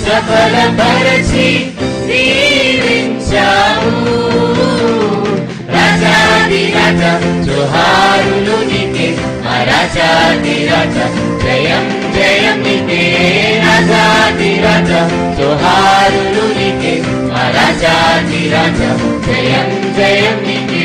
సఫలపరచి దీవించావు రాజాధిరాజ జోహారులు నీకే మా రాజాధిరాజ జయం జయం నీకే రాజాధిరాజ జోహారులు నీకే మా రాజాధిరాజ జయం జయం నీకే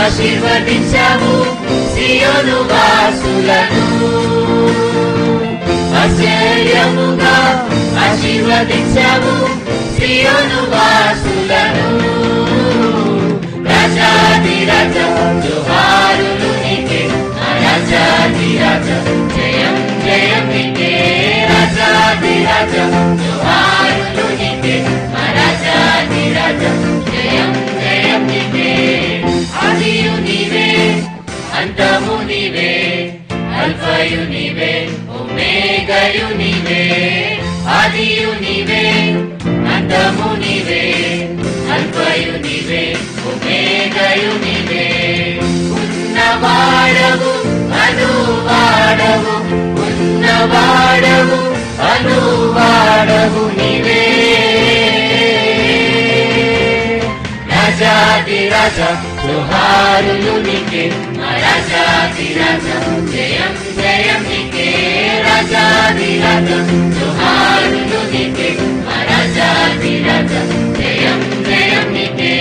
ఆశీర్వదించావు సియోను వాసులను ఆశ్చర్యముగా ఆశీర్వదించావు సియోను వాసులను రాజాధిరాజ జోహారులు నీకే రాజాధిరాజ జయం జయం నీకే రాజాధిరాజ జోహారులు నీకే రాజా ఒమేగయు నీవే. ఉన్నవాడవు అనువాడవు, ఉన్నవాడవు అనువాడవు నీవే. రాజాధిరాజ జోహారులు నీకే, మా రాజాధిరాజ జయం జయం నీకే. రాజాధిరాజ జోహారులు నీకే, మా రాజాధిరాజ జయం జయం నీకే.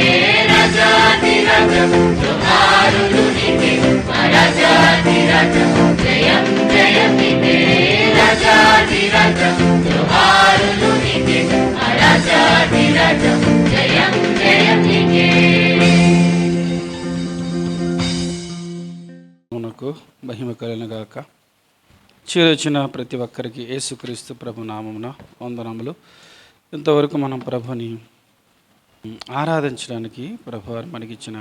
రాజాధిరాజ జోహారులు నీకే, మా రాజాధిరాజ జయం జయం నీకే. రాజాధిరాజ జోహారులు నీకే, మా రాజాధిరాజ జయం జయం నీకే. మహిమ కలుగునుగాక. చేరొచ్చిన ప్రతి ఒక్కరికి యేసుక్రీస్తు ప్రభు నామమున వందనములు. ఇంతవరకు మనం ప్రభుని ఆరాధించడానికి ప్రభు వారు మనకిచ్చిన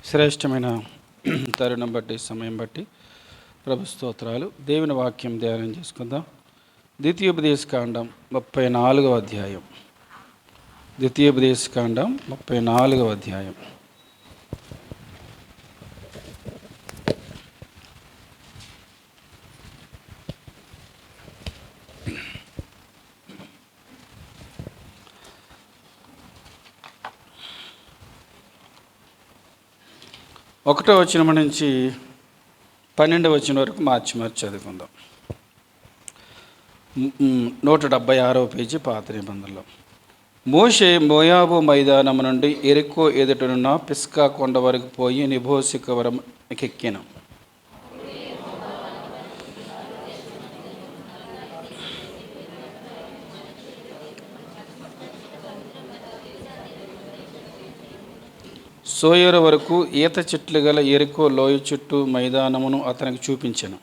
శ్రేష్టమైన తరుణం బట్టి, సమయం బట్టి ప్రభు స్తోత్రాలు. దేవుని వాక్యం ధ్యానం చేసుకుందాం. ద్వితీయోపదేశకాండం 34వ అధ్యాయం. ద్వితీయోపదేశకాండం 34వ అధ్యాయం. ఒకటో వచనం నుంచి 12వ వచనం వరకు మార్చి చదువుకుందాం. 176వ పేజీ పాత నిబంధనలో. మోషే మోయాబు మైదానం నుండి ఎరికో ఎదుటనున్న పిస్కా కొండ వరకు పోయి నిబోసికవరం ఎక్కెను. సోయరు వరకు ఈత చెట్లు గల ఎరికో లోయ చుట్టూ మైదానమును అతనికి చూపించెను.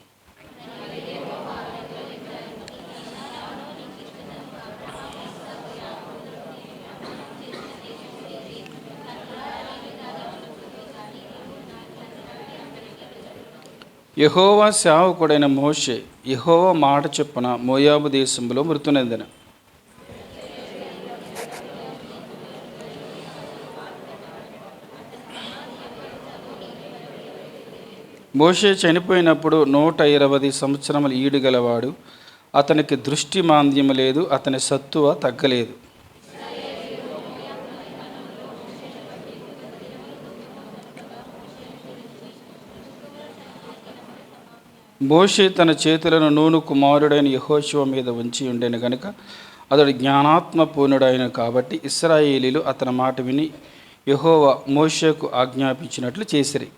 యెహోవా సేవకుడైన మోషే యెహోవా మాట చొప్పున మోయాబు దేశంలో మృతునెందెను. మోషే చనిపోయినప్పుడు 120 సంవత్సరములు ఈడు గలవాడు. అతనికి దృష్టి మాంద్యము లేదు, అతని సత్తువ తగ్గలేదు. మోషే తన చేతులను నూను కుమారుడైన యెహోషువ మీద ఉంచి ఉండెను గనుక అతడు జ్ఞానాత్మ పూర్ణుడైన కాబట్టి ఇశ్రాయేలీలు అతని మాట విని యెహోవా మోషేకు ఆజ్ఞాపించినట్లు చేసిరి.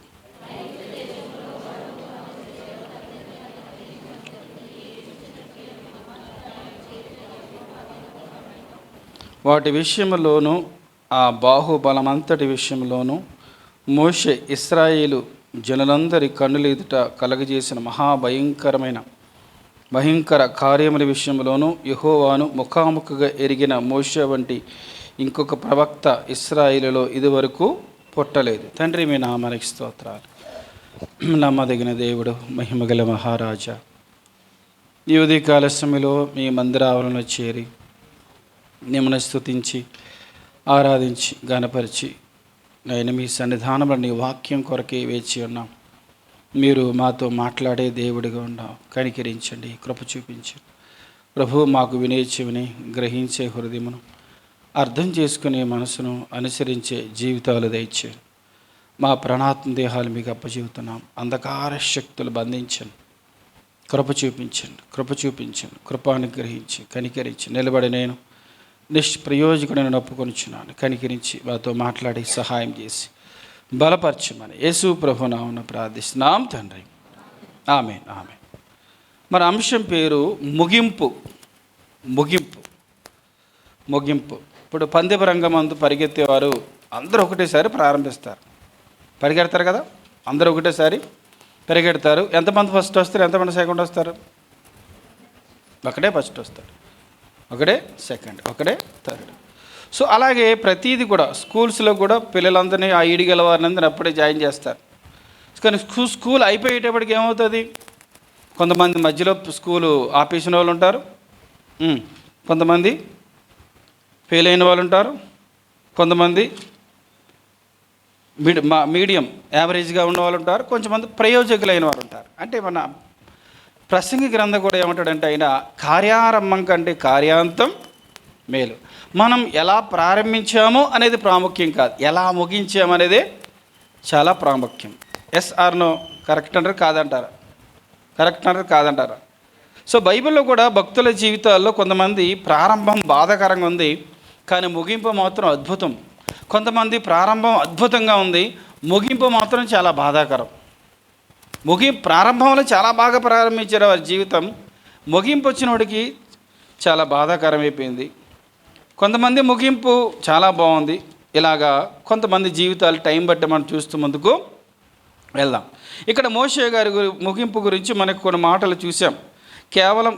వాటి విషయంలోనూ ఆ బాహుబలమంతటి విషయంలోనూ మోషే ఇశ్రాయేలు జనులందరి కన్నుల ఎదుట కలగజేసిన భయంకర కార్యముల విషయంలోనూ యెహోవాను ముఖాముఖిగా ఎరిగిన మోషే వంటి ఇంకొక ప్రవక్త ఇశ్రాయేలులో ఇదివరకు పుట్టలేదు. తండ్రి, మీ నామానికి స్తోత్రాలు. నమ్మదగిన దేవుడు, మహిమగల మహారాజా, ఈ ఉదయకాల సమయంలో మీ మందిరావరణలో చేరి మిమ్మల్ని స్తుతించి ఆరాధించి గణపరిచి నేను మీ సన్నిధానంలో నీ వాక్యం కొరకే వేచి ఉన్నాం. మీరు మాతో మాట్లాడే దేవుడిగా ఉన్నాం. కనికరించండి, కృప చూపించండి ప్రభు. మాకు వినే చెవిని, గ్రహించే హృదయమును, అర్థం చేసుకునే మనసును, అనుసరించే జీవితాలు దయచేయండి. మా ప్రాణాత్మ దేహాలు మీకు అప్పచెబుతున్నాం. అంధకార శక్తులు బంధించండి, కృప చూపించండి, కృపానుగ్రహించి కనికరించి నిలబడి నేను నిష్ప్రయోజకుడని ఒప్పుకొనిచున్నాను. కనికరించి మాతో మాట్లాడి సహాయం చేసి బలపరచమని యేసు ప్రభు నామమున ప్రార్థిస్తున్నాం తండ్రి. ఆమేన్. మరి అంశం పేరు ముగింపు. ఇప్పుడు పందెపు రంగమందు పరిగెత్తేవారు అందరూ ఒకటేసారి ప్రారంభిస్తారు. పరిగెడతారు కదా, అందరూ ఒకటేసారి పరిగెడతారు. ఎంతమంది ఫస్ట్ వస్తారు, ఎంతమంది సెకండ్ వస్తారు? ఒకడే ఫస్ట్ వస్తాడు, ఒకడే సెకండ్, ఒకడే థర్డ్. సో అలాగే ప్రతీది కూడా స్కూల్స్లో కూడా పిల్లలందరినీ ఆ ఈడిగల వారిని అప్పుడే జాయిన్ చేస్తారు. కానీ స్కూల్ అయిపోయేటప్పటికి ఏమవుతుంది? కొంతమంది మధ్యలో స్కూలు ఆపేసిన వాళ్ళు ఉంటారు, కొంతమంది ఫెయిల్ అయిన వాళ్ళు ఉంటారు, కొంతమంది మీడియం యావరేజ్గా ఉన్న వాళ్ళు ఉంటారు, కొంచెమంది ప్రయోజకులైన వారు ఉంటారు. అంటే మన ప్రసంగి గ్రంథం కూడా ఏమంటాడంటే ఆయన కార్యారంభం కంటే కార్యాంతం మేలు. మనం ఎలా ప్రారంభించామో అనేది ప్రాముఖ్యం కాదు, ఎలా ముగించామనేదే చాలా ప్రాముఖ్యం. ఎస్ ఆర్ నో, కరెక్ట్ అంటారు కాదంటారా? కరెక్ట్ అంటారు కాదంటారా? సో బైబిల్లో కూడా భక్తుల జీవితాల్లో కొంతమంది ప్రారంభం బాధాకరంగా ఉంది, కానీ ముగింపు మాత్రం అద్భుతం. కొంతమంది ప్రారంభం అద్భుతంగా ఉంది, ముగింపు మాత్రం చాలా బాధాకరం. ప్రారంభంలో చాలా బాగా ప్రారంభించారు వారి జీవితం, ముగింపు వచ్చినోడికి చాలా బాధాకరం అయిపోయింది. కొంతమంది ముగింపు చాలా బాగుంది. ఇలాగా కొంతమంది జీవితాలు టైం బట్టి మనం చూస్తూ ముందుకు వెళ్దాం. ఇక్కడ మోషే గారి ముగింపు గురించి మనకు కొన్ని మాటలు చూసాం. కేవలం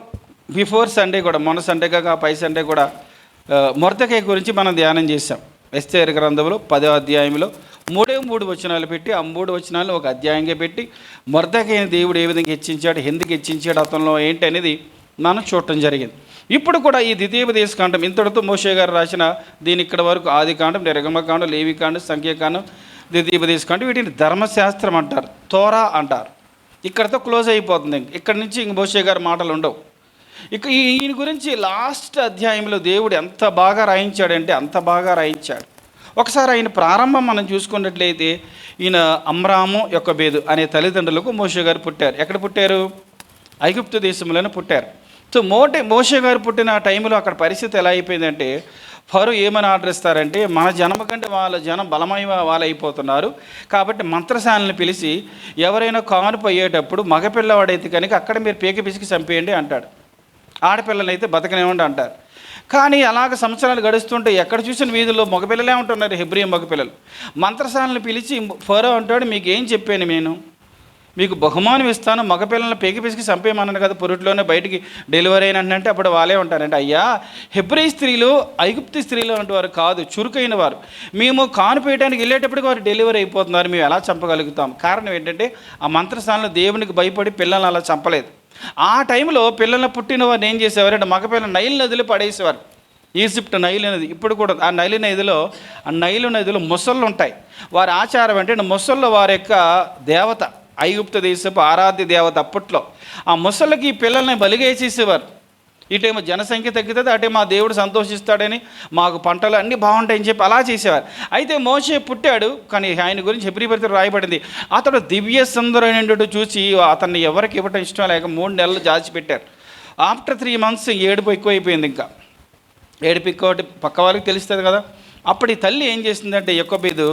బిఫోర్ సండే కూడా, మొన్న సండే కాక పై సండే కూడా మొర్దెకై గురించి మనం ధ్యానం చేశాం. ఎస్తేరు గ్రంథంలో 10వ అధ్యాయంలో 3 వచనాలు పెట్టి, ఆ 3 వచనాలు ఒక అధ్యాయంగా పెట్టి మొర్దెకైని దేవుడు ఏ విధంగా హెచ్చించాడు, ఎందుకు హెచ్చించాడు, అతనిలో ఏంటి అనేది మనం చూడటం జరిగింది. ఇప్పుడు కూడా ఈ ద్వితీయోపదేశకాండం ఇంతటితో మోషే గారు రాసిన దీని ఇక్కడ వరకు ఆదికాండం, నిర్గమకాండం, లేవికాండం, సంఖ్యాకాండం, ద్వితీయోపదేశకాండం, వీటిని ధర్మశాస్త్రం అంటారు, తోరా అంటారు. ఇక్కడతో క్లోజ్ అయిపోతుంది. ఇక్కడి నుంచి ఇంక మోషే గారి మాటలు ఉండవు. ఇక ఈయన గురించి లాస్ట్ అధ్యాయంలో దేవుడు ఎంత బాగా రాయించాడంటే అంత బాగా రాయించాడు. ఒకసారి ఆయన ప్రారంభం మనం చూసుకున్నట్లయితే ఈయన అమ్రాము యొక్కబేదు అనే తల్లిదండ్రులకు మోషే గారు పుట్టారు. ఎక్కడ పుట్టారు? ఐగుప్తు దేశంలోనే పుట్టారు. సో మోషే గారు పుట్టిన టైంలో అక్కడ పరిస్థితి ఎలా అయిపోయిందంటే, ఫరో ఏమని ఆర్డర్ ఇస్తారంటే, మన జనం కంటే వాళ్ళ జనం బలమైన వాళ్ళు అయిపోతున్నారు కాబట్టి మంత్రసాలను పిలిచి ఎవరైనా కానుపు అయ్యేటప్పుడు మగపిల్లవాడైతే కనుక అక్కడ మీరు పీక పిసికి చంపేయండి అంటాడు, ఆడపిల్లలైతే బతకనివ్వండి అంటారు. కానీ అలాగ సంవత్సరాలు గడుస్తుంటే ఎక్కడ చూసిన వీధుల్లో మగపిల్లలే ఉంటున్నారు, హెబ్రీ మగపిల్లలు. మంత్రసాలను పిలిచి ఫరో అంటాడు, మీకు ఏం చెప్పాను నేను, మీకు బహుమానం ఇస్తాను, మగపిల్లలను పేకి పిసికి చంపేయమన్నాను కదా, పొరుట్లోనే బయటికి డెలివరీ అయినంటే అప్పుడు వాళ్ళే ఉంటారంటే, అయ్యా హెబ్రీ స్త్రీలు ఐగుప్తు స్త్రీలు అంటే వారు కాదు, చురుకైన వారు, మేము కానుపేయడానికి వెళ్ళేటప్పటికి వారు డెలివరీ అయిపోతున్నారు, మేము ఎలా చంపగలుగుతాం? కారణం ఏంటంటే ఆ మంత్రస్థానంలో దేవునికి భయపడి పిల్లల్ని అలా చంపలేదు. ఆ టైంలో పిల్లల్ని పుట్టిన వారిని ఏం చేసేవారంటే మగపిల్లలు నైల్ నదిలో పడేసేవారు. ఈజిప్ట్ నైల్ నది ఇప్పుడు కూడా, ఆ నైలు నదిలో మొసళ్ళు ఉంటాయి. వారి ఆచారం అంటే మొసళ్ళు వారి యొక్క దేవత, ఐగుప్తు దేశపు ఆరాధ్య దేవత. అప్పట్లో ఆ ముసళ్ళకి పిల్లల్ని బలిగేసేసేవారు. ఇటేమో జనసంఖ్య తగ్గుతుంది, అటేమో ఆ దేవుడు సంతోషిస్తాడని, మాకు పంటలు అన్నీ బాగుంటాయని చెప్పి అలా చేసేవారు. అయితే మోషే పుట్టాడు, కానీ ఆయన గురించి హెబ్రీ పత్రికలో రాయబడింది, అతడు దివ్య సుందరుడైనట్టు చూసి అతన్ని ఎవరికి ఇవ్వటం ఇష్టం లేక 3 నెలలు దాచిపెట్టారు. ఆఫ్టర్ 3 months ఏడుపు ఎక్కువైపోయింది. ఇంకా ఏడుపు ఎక్కువ పక్క వాళ్ళకి తెలుస్తుంది కదా. అప్పుడు ఈ తల్లి ఏం చేసిందంటే యొక్కబేదు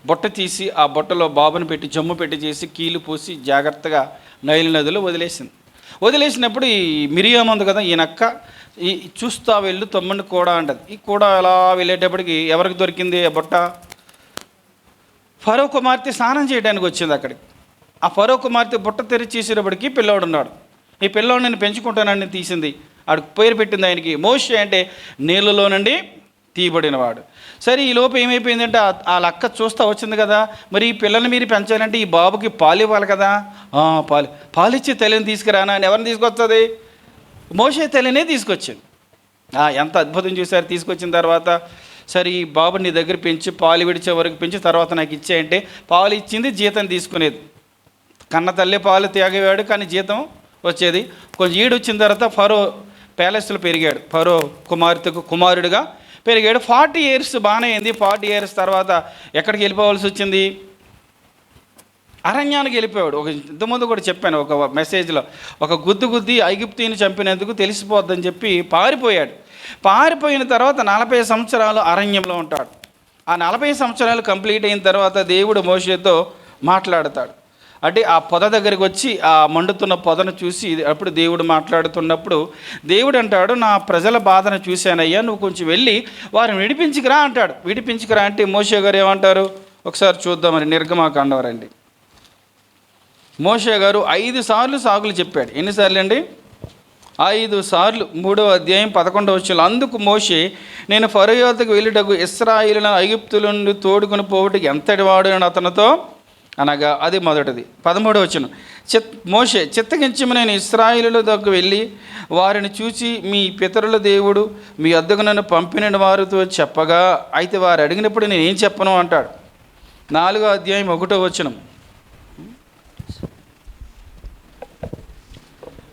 బొట్ట తీసి ఆ బొట్టలో బాబుని పెట్టి జమ్ము పెట్టి చేసి కీలు పూసి జాగ్రత్తగా నైలు నదిలో వదిలేసినప్పుడు ఈ మిరియాము ఉంది కదా, ఈయనక్క ఈ చూస్తా వెళ్ళు తమ్ముడిని కూడా అంటది. ఈ కూడా అలా వెళ్ళేటప్పటికి ఎవరికి దొరికింది ఆ బొట్ట? ఫరో కుమార్తె స్నానం చేయడానికి వచ్చింది అక్కడికి. ఆ ఫరో కుమార్తె బుట్ట తెరిచేసేటప్పటికి పిల్లోడు ఉన్నాడు. ఈ పిల్లోడు నేను పెంచుకుంటానని తీసింది. ఆడికి పేరు పెట్టింది ఆయనకి మోషే, అంటే నీళ్ళలో నుండి తీయబడినవాడు. సరే ఈ లోపు ఏమైపోయిందంటే ఆ లక్క చూస్తూ వచ్చింది కదా, మరి ఈ పిల్లల్ని మీరు పెంచాలంటే ఈ బాబుకి పాలు ఇవ్వాలి కదా, పాలిచ్చే తల్లిని తీసుకురానా అని ఎవరిని తీసుకొస్తుంది? మోషే తల్లినే తీసుకొచ్చింది. ఎంత అద్భుతం చూసారు. తీసుకొచ్చిన తర్వాత సరే ఈ బాబు నీ దగ్గర పెంచి పాలు విడిచే వరకు పెంచి తర్వాత నాకు ఇచ్చేయంటే పాలు ఇచ్చింది, జీతం తీసుకునేది. కన్న తల్లి పాలు త్యాగేవాడు, కానీ జీతం వచ్చేది. కొంచెం ఈడొచ్చిన తర్వాత ఫరో ప్యాలెస్లో పెరిగాడు. ఫరో కుమార్తెకు కుమారుడిగా పెరిగాడు. 40 years బాగానే అయింది. 40 years తర్వాత ఎక్కడికి వెళ్ళిపోవాల్సి వచ్చింది? అరణ్యానికి వెళ్ళిపోయాడు. ఇంతకుముందు కూడా చెప్పాను ఒక మెసేజ్లో, ఒక గుద్ది ఐగుప్తీని చంపినందుకు తెలిసిపోద్దని చెప్పి పారిపోయాడు. పారిపోయిన తర్వాత 40 సంవత్సరాలు అరణ్యంలో ఉంటాడు. ఆ 40 సంవత్సరాలు కంప్లీట్ అయిన తర్వాత దేవుడు మోషేతో మాట్లాడతాడు. అంటే ఆ పొద దగ్గరికి వచ్చి ఆ మండుతున్న పొదను చూసి అప్పుడు దేవుడు మాట్లాడుతున్నప్పుడు దేవుడు అంటాడు, నా ప్రజల బాధను చూశానయ్యా, నువ్వు కొంచెం వెళ్ళి వారిని విడిపించుకురా అంటాడు. విడిపించుకురా అంటే మోషే గారు ఏమంటారు ఒకసారి చూద్దామని. నిర్గమాకాండం రండి. మోషే గారు 5 సార్లు సాకులు చెప్పాడు. ఎన్నిసార్లు అండి? 5 సార్లు. 3వ అధ్యాయం 11వ వచనం. అందుకు మోషే, నేను ఫరో యొద్దకు వెళ్ళుటకు ఇశ్రాయేలును ఐగుప్తుల నుండి తోడుకొని పోవుటకు ఎంతటి వాడు అని అతనితో అనగా, అది మొదటిది. 13వ వచనం. మోషే, చిత్తగించము నేను ఇశ్రాయేలుల దగ్గరకు వెళ్ళి వారిని చూసి మీ పితరుల దేవుడు మీ వద్దకు నన్ను పంపిన వారితో చెప్పగా, అయితే వారు అడిగినప్పుడు నేను ఏం చెప్పను అంటాడు. 4:1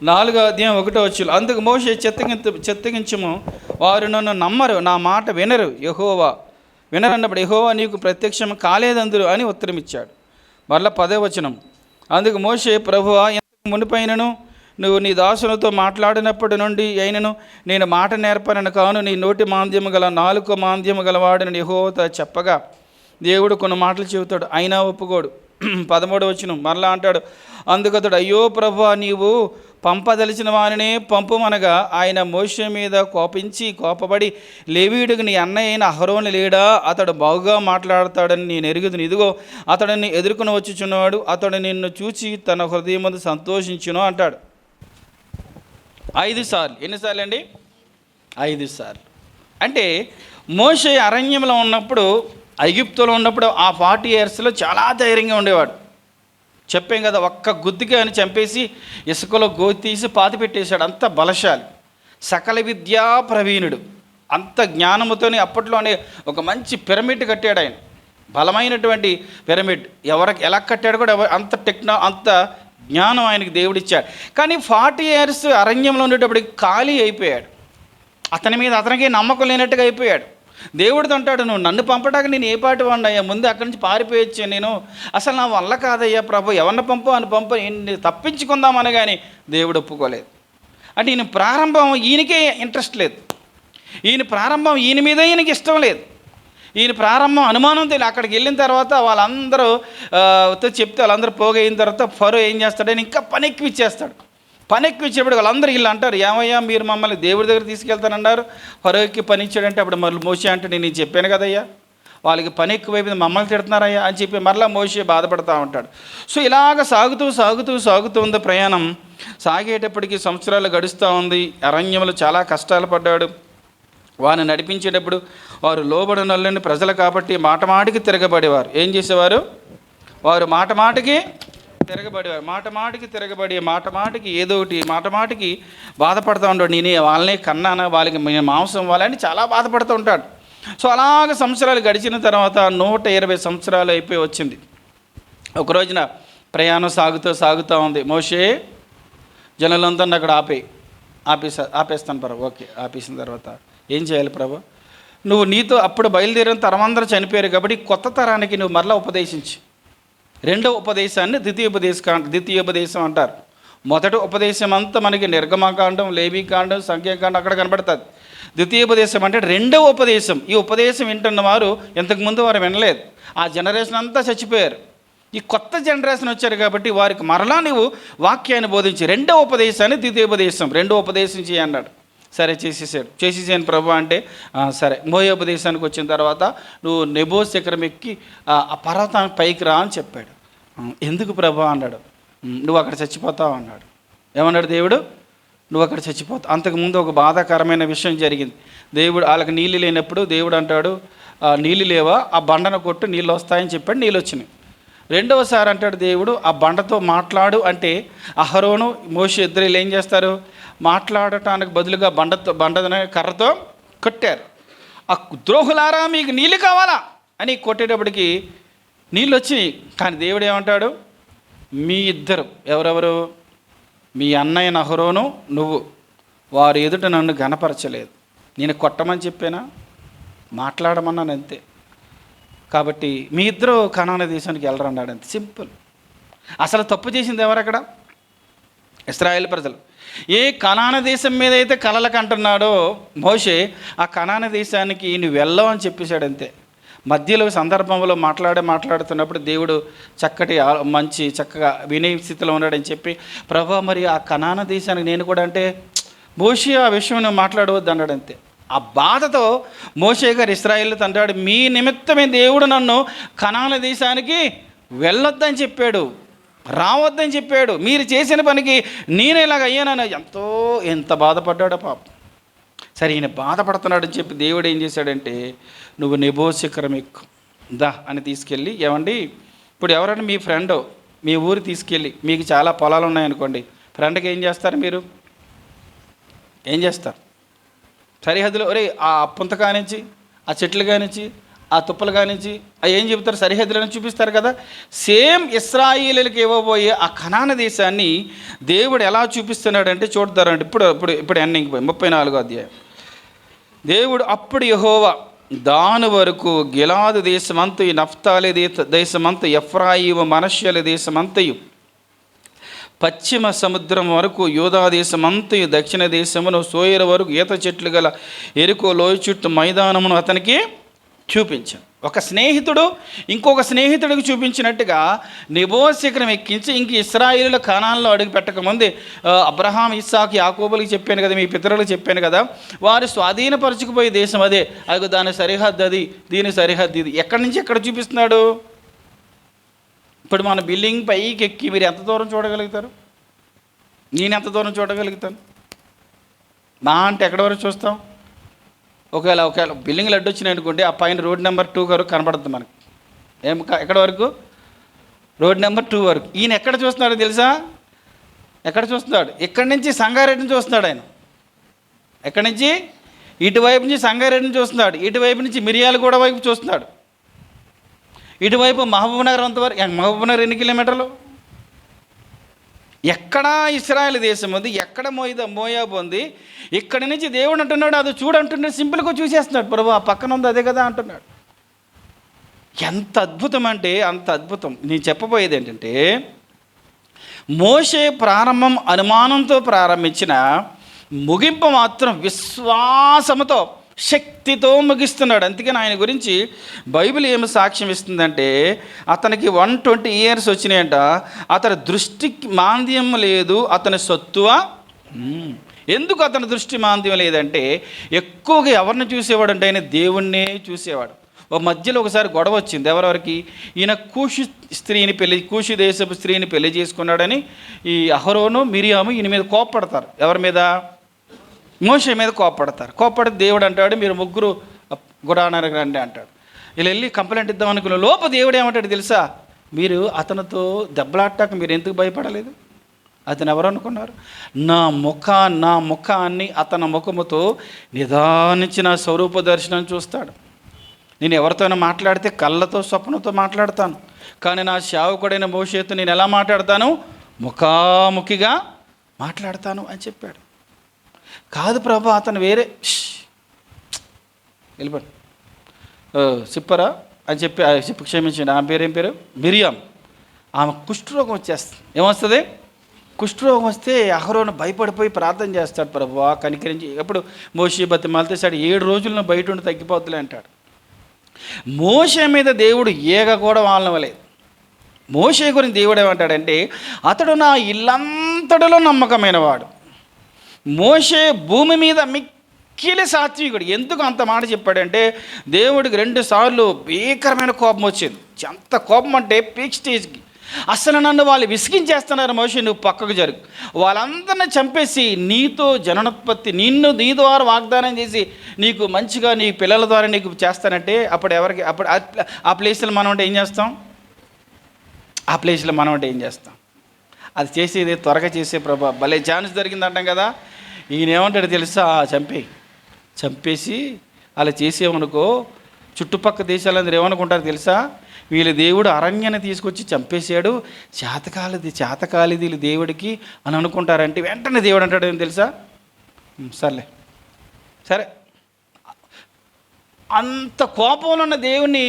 4:1 అందుకు మోషే చిత్తగించము, వారు నన్ను నమ్మరు, నా మాట వినరన్నప్పుడు యెహోవా నీకు ప్రత్యక్షం కాలేదందురు అని ఉత్తరం ఇచ్చాడు. మరలా 10వ అందుకు మోషే, ప్రభువా, ఇంతకు మునిపైనను నువ్వు నీ దాసులతో మాట్లాడినప్పటి నుండి అయినను నేను మాట నేర్పనను కాను, నీ నోటి మాంద్యము గల నాలుక మాంద్యము గలవాడని యెహోవాతో చెప్పగా దేవుడు కొన్ని మాటలు చెబుతాడు, అయినా ఒప్పుకోడు. 13వ మరలా అంటాడు, అందుకతడు, అయ్యో ప్రభువా, నీవు పంపదలిచిన వారినే పంపుమనగా ఆయన మోషే మీద కోపపడి, లేవీయుడికి నీ అన్నయ్య అయిన అహరోను లేడా, అతడు బాగుగా మాట్లాడతాడని నేను ఎరుగుదును, ఇదిగో అతడిని ఎదుర్కొని వచ్చుచున్నాడు, అతడు నిన్ను చూచి తన హృదయమందు సంతోషించును అంటాడు. 5 సార్లు. ఎన్నిసార్లు అండి? 5 సార్లు. అంటే మోషే అరణ్యంలో ఉన్నప్పుడు, ఐగుప్తులో ఉన్నప్పుడు ఆ 40 yearsలో చాలా ధైర్యంగా ఉండేవాడు. చెప్పాం కదా, ఒక్క గుద్దిగా అని చంపేసి ఇసుకలో గోతి తీసి పాతి పెట్టేశాడు. అంత బలశాలి, సకల విద్యా ప్రవీణుడు, అంత జ్ఞానముతోనే అప్పట్లోనే ఒక మంచి పిరమిడ్ కట్టాడు ఆయన, బలమైనటువంటి పిరమిడ్. ఎలా కట్టాడు కూడా అంత జ్ఞానం ఆయనకి దేవుడిచ్చాడు. కానీ 40 years అరణ్యంలో ఉండేటప్పటికి ఖాళీ అయిపోయాడు. అతనికే నమ్మకం లేనట్టుగా అయిపోయాడు. దేవుడితో అంటాడు, నువ్వు నన్ను పంపడానికి నేను ఏ పాటి వాడినయ్యా, ముందు అక్కడి నుంచి పారిపోయొచ్చాను నేను, అసలు నా వల్ల కాదయ్యా ప్రభు, ఎవరిని పంపు తప్పించుకుందామని. కానీ దేవుడు ఒప్పుకోలేదు. అంటే ఈయన ప్రారంభం ఈయనకే ఇంట్రెస్ట్ లేదు, ఈయన మీద ఈయనకి ఇష్టం లేదు. ఈయన ప్రారంభం అనుమానం తెలియదు. అక్కడికి వెళ్ళిన తర్వాత వాళ్ళందరూ చెప్తే వాళ్ళందరూ పోగైన తర్వాత ఫరో ఏం చేస్తాడని ఇంకా పని ఎక్కువ వాళ్ళందరూ వీళ్ళు అంటారు, ఏమయ్యా మీరు మమ్మల్ని దేవుడి దగ్గర తీసుకెళ్తానన్నారు, ఫరోకి పని ఇచ్చాడంటే అప్పుడు మళ్ళీ మోషే అంటే నేను చెప్పాను కదయ్యా, వాళ్ళకి పని ఎక్కువైపోయింది, మమ్మల్ని తిడుతున్నారయ్యా అని చెప్పి మరలా మోషే బాధపడుతూ ఉంటాడు. సో ఇలాగ సాగుతూ ఉంది ప్రయాణం. సాగేటప్పటికి సంవత్సరాలు గడుస్తూ ఉంది. అరణ్యంలో చాలా కష్టాలు పడ్డాడు. వారిని నడిపించేటప్పుడు వారు లోబడినల్లని ప్రజలు కాబట్టి మాటమాటికి తిరగబడేవారు. ఏం చేసేవారు? వారు మాటమాటికి తిరగబడి ఏదో ఒకటి మాటమాటికి బాధపడుతూ ఉంటాడు. నేను వాళ్ళనే కన్నానా, వాళ్ళకి మాంసం ఇవ్వాలని చాలా బాధపడుతూ ఉంటాడు. సో అలాగ సంవత్సరాలు గడిచిన తర్వాత 120 సంవత్సరాలు అయిపోయి వచ్చింది. ఒక రోజున ప్రయాణం సాగుతూ ఉంది. మోషే జనులంతా అక్కడ ఆపేస్తాను ప్రభు. ఓకే, ఆపేసిన తర్వాత ఏం చేయాలి ప్రభు? నువ్వు నీతో అప్పుడు బయలుదేరిన తరం అందరూ చనిపోయారు కాబట్టి కొత్త తరానికి నువ్వు మరలా ఉపదేశించి, రెండవ ఉపదేశాన్ని ద్వితీయోపదేశం అంటారు. మొదటి ఉపదేశం అంతా మనకి నిర్గమకాండం, లేవీకాండం, సంఖ్యాకాండం అక్కడ కనబడుతుంది. ద్వితీయోపదేశం అంటే రెండవ ఉపదేశం. ఈ ఉపదేశం వింటున్న వారు ఇంతకుముందు వారు వినలేదు. ఆ జనరేషన్ అంతా చచ్చిపోయారు. ఈ కొత్త జనరేషన్ వచ్చారు కాబట్టి వారికి మరలా నువ్వు వాక్యాన్ని బోధించి రెండవ ఉపదేశాన్ని ద్వితీయోపదేశం, రెండవ ఉపదేశం చేయన్నాడు. సరే చేసేసాను ప్రభు అంటే సరే. మోయోపదేశానికి వచ్చిన తర్వాత నువ్వు నెబో శిఖరం ఎక్కి ఆ పర్వతానికి పైకి రా అని చెప్పాడు. ఎందుకు ప్రభు అన్నాడు. నువ్వు అక్కడ చచ్చిపోతావు అన్నాడు. ఏమన్నాడు దేవుడు? నువ్వు అక్కడ చచ్చిపోతావు. అంతకుముందు ఒక బాధాకరమైన విషయం జరిగింది. దేవుడు వాళ్ళకి నీళ్ళు లేనప్పుడు దేవుడు అంటాడు, నీళ్ళు లేవా, ఆ బండను కొట్టు నీళ్ళు వస్తాయని చెప్పాడు. నీళ్ళు వచ్చినాయి. రెండవసారి అంటాడు దేవుడు, ఆ బండతో మాట్లాడు అంటే అహరోను మోషే ఇద్దరు ఏం చేస్తారు? మాట్లాడటానికి బదులుగా బండనే కర్రతో కొట్టారు. ఆ ద్రోహులారా మీకు నీళ్ళు కావాలా అని కొట్టేటప్పటికి నీళ్ళు వచ్చినాయి. కానీ దేవుడు ఏమంటాడు? మీ ఇద్దరు ఎవరెవరు? మీ అన్నయ్య అహరోను, నువ్వు, వారు ఎదుట నన్ను గణపరచలేదు. నేను కొట్టమని చెప్పానా? మాట్లాడమన్నాను అంతే. కాబట్టి మీ ఇద్దరు కనాను దేశానికి వెళ్ళరన్నాడు. అంతే, సింపుల్. అసలు తప్పు చేసింది ఎవరు అక్కడ? ఇశ్రాయేలు ప్రజలు. ఏ కనాను దేశం మీద అయితే కలలకు అంటున్నాడో మోషే, ఆ కనాను దేశానికి నువ్వు వెళ్ళవు అని చెప్పేశాడు. అంతే. మధ్యలో సందర్భంలో మాట్లాడుతున్నప్పుడు దేవుడు చక్కగా వినయ స్థితిలో ఉన్నాడని చెప్పి, ప్రభా మరి ఆ కనాను దేశానికి నేను కూడా అంటే మోషే ఆ విషయం నువ్వు మాట్లాడవద్దు అన్నాడు. అంతే. ఆ బాధతో మోషే గారు ఇశ్రాయేలుతో అంటాడు, మీ నిమిత్తమే దేవుడు నన్ను కనాను దేశానికి వెళ్ళొద్దని చెప్పాడు, రావద్దని చెప్పాడు. మీరు చేసిన పనికి నేను ఇలాగ అయ్యానని ఎంత బాధపడ్డాడో పాపం. సరే, ఈయన బాధపడుతున్నాడని చెప్పి దేవుడు ఏం చేశాడంటే, నువ్వు నెబో శిఖరం ఎక్కు దా అని తీసుకెళ్ళి, ఏమండి ఇప్పుడు ఎవరైనా మీ ఫ్రెండ్ మీ ఊరు తీసుకెళ్ళి, మీకు చాలా పొలాలు ఉన్నాయనుకోండి, ఫ్రెండ్కి ఏం చేస్తారు? మీరు ఏం చేస్తారు? సరిహద్దులో ఒరే ఆ పుంత కానించి, ఆ చెట్లు కానించి, ఆ తుప్పలు కానించి అవి ఏం చెబుతారు, సరిహద్దులను చూపిస్తారు కదా. సేమ్ ఇశ్రాయేలీయులకు ఇవ్వబోయే ఆ కనాన దేశాన్ని దేవుడు ఎలా చూపిస్తున్నాడంటే చూడతారండి. ఇప్పుడు ఎండింగ్ 34వ అధ్యాయం. దేవుడు అప్పుడు యెహోవా దాను వరకు గిలాదు దేశమంతయు, నఫ్తాలి దేశమంతయు, ఎఫ్రాయిము మనష్యల దేశమంతయు, పశ్చిమ సముద్రం వరకు యూదా దేశమంతయు, దక్షిణ దేశమును సోయరు వరకు ఈత చెట్లు గల ఎరుకో లోయ చుట్టూ మైదానమును అతనికి చూపించాను. ఒక స్నేహితుడు ఇంకొక స్నేహితుడికి చూపించినట్టుగా నెబో శిఖరం ఎక్కించి ఇంక ఇశ్రాయేలుల కానాన్లో అడుగు పెట్టకముందే అబ్రహాం, ఇస్సాకు, యాకోబులకి చెప్పాను కదా, మీ పితరులకు చెప్పాను కదా, వారు స్వాధీనపరచుకుపోయే దేశం అదే, అది దాని సరిహద్దు అది, దీని సరిహద్దు ఇది. ఎక్కడి నుంచి ఎక్కడ చూపిస్తున్నాడు? ఇప్పుడు మన బిల్డింగ్ పైకి ఎక్కి మీరు ఎంత దూరం చూడగలుగుతారు? నేను ఎంత దూరం చూడగలుగుతాను? మా అంటే ఎక్కడి వరకు చూస్తాం? ఒకవేళ బిల్డింగ్లు అడ్డు వచ్చినాయి అనుకోండి, ఆ పైన రోడ్ నెంబర్ 2 వరకు కనపడుతుంది మనకి. ఎక్కడి వరకు? రోడ్ నెంబర్ 2 వరకు. ఈయన ఎక్కడ చూస్తున్నాడో తెలుసా? ఎక్కడ చూస్తున్నాడు? ఇక్కడి నుంచి సంగారెడ్డిని చూస్తున్నాడు ఆయన. ఎక్కడి నుంచి? ఇటువైపు నుంచి సంగారెడ్డిని చూస్తున్నాడు, ఇటువైపు నుంచి మిర్యాలగూడ వైపు చూస్తున్నాడు, ఇటువైపు మహబూబ్నగర్ అంతవరకు. మహబూబ్నగర్ ఎన్ని కిలోమీటర్లు? ఎక్కడ ఇశ్రాయేల్ దేశం ఉంది, ఎక్కడ మోయాబు ఉంది. ఇక్కడి నుంచి దేవుడు అంటున్నాడు, అది చూడంటున్నాడు, సింపుల్గా చూసేస్తున్నాడు. ప్రభు ఆ పక్కన ఉంది అదే కదా అంటున్నాడు. ఎంత అద్భుతం అంటే అంత అద్భుతం. నేను చెప్పబోయేది ఏంటంటే, మోషే ప్రారంభం అనుమానంతో ప్రారంభించిన ముగింపు మాత్రం విశ్వాసముతో, శక్తితో ముగిస్తున్నాడు. అందుకని ఆయన గురించి బైబిల్ ఏమి సాక్ష్యం ఇస్తుందంటే, అతనికి 120 years వచ్చినాయంట. అతని దృష్టికి మాంద్యం లేదు, అతని సత్తువ. ఎందుకు అతని దృష్టి మాంద్యం లేదంటే, ఎక్కువగా ఎవరిని చూసేవాడు అంటే ఆయన దేవుణ్ణే చూసేవాడు. ఒక మధ్యలో ఒకసారి గొడవ వచ్చింది. ఎవరెవరికి? ఈయన కూషు దేశపు స్త్రీని పెళ్లి చేసుకున్నాడని ఈ అహరోను, మిరియాము ఈయన మీద కోప్పడతారు. ఎవరి మీద? మోషే మీద కోప్పడి దేవుడు అంటాడు, మీరు ముగ్గురు గుడారానికి రండి అంటాడు. వీళ్ళు వెళ్ళి కంప్లైంట్ ఇద్దాం అనుకున్న లోపు దేవుడు ఏమంటాడు తెలుసా? మీరు అతనితో దెబ్బలాట్టాక మీరు ఎందుకు భయపడలేదు? అతను ఎవరు అనుకున్నారు? నా ముఖాన్ని అతని ముఖముతో నిదానించి నా స్వరూప దర్శనం చూస్తాడు. నేను ఎవరితోనైనా మాట్లాడితే కళ్ళతో, స్వప్నంతో మాట్లాడతాను, కానీ నా సేవకుడైన మోషేతో నేను ఎలా మాట్లాడతాను? ముఖాముఖిగా మాట్లాడతాను అని చెప్పాడు. కాదు ప్రభు, అతను వేరే వెళ్ళిపోండి సిప్పరా అని చెప్పి క్షమించండి. ఆమె పేరు ఏం పేరు? మిరియాం. ఆమె కుష్ఠరోగం వచ్చేస్తుంది. ఏమొస్తుంది? కుష్ఠరోగం వస్తే అహరోను భయపడిపోయి ప్రార్థన చేస్తాడు, ప్రభు కనికరించి. ఎప్పుడు మోషే బతిమాలితేసాడు, 7 రోజులను బయట ఉండి తగ్గిపోతులే అంటాడు. మోషే మీద దేవుడు ఏగ కూడా వాళ్ళనవలేదు. మోషే గురించి దేవుడు ఏమంటాడంటే, అతడు నా ఇల్లంతటిలో నమ్మకమైన వాడు. మోషే భూమి మీద మిక్కిలి సాత్వికుడు. ఎందుకు అంత మాట చెప్పాడంటే, దేవుడికి 2 సార్లు భీకరమైన కోపం వచ్చింది. ఎంత కోపం అంటే పీక్ స్టేజ్కి. అసలు నన్ను వాళ్ళు విసిగించేస్తున్నారు, మోషే నువ్వు పక్కకు జరుగు, వాళ్ళందరినీ చంపేసి నీతో జననోత్పత్తి, నీ ద్వారా వాగ్దానం చేసి నీకు మంచిగా నీ పిల్లల ద్వారా నీకు చేస్తానంటే, అప్పుడు ఆ ప్లేస్లో మనం అంటే ఏం చేస్తాం? అది చేసేది త్వరగా చేసే ప్రభా, భలే ఛాన్స్ దొరికిందంటాం కదా. ఈయన ఏమంటాడు తెలుసా? చంపేసి అలా చేసేవనుకో చుట్టుపక్కల దేశాలందరూ ఏమనుకుంటారు తెలుసా? వీళ్ళ దేవుడు అరణ్యాన్ని తీసుకొచ్చి చంపేశాడు, చేతకాలిది వీళ్ళు దేవుడికి అని అనుకుంటారంటే, వెంటనే దేవుడు అంటాడు ఏం తెలుసా? సరే. అంత కోపంలో ఉన్న దేవుణ్ణి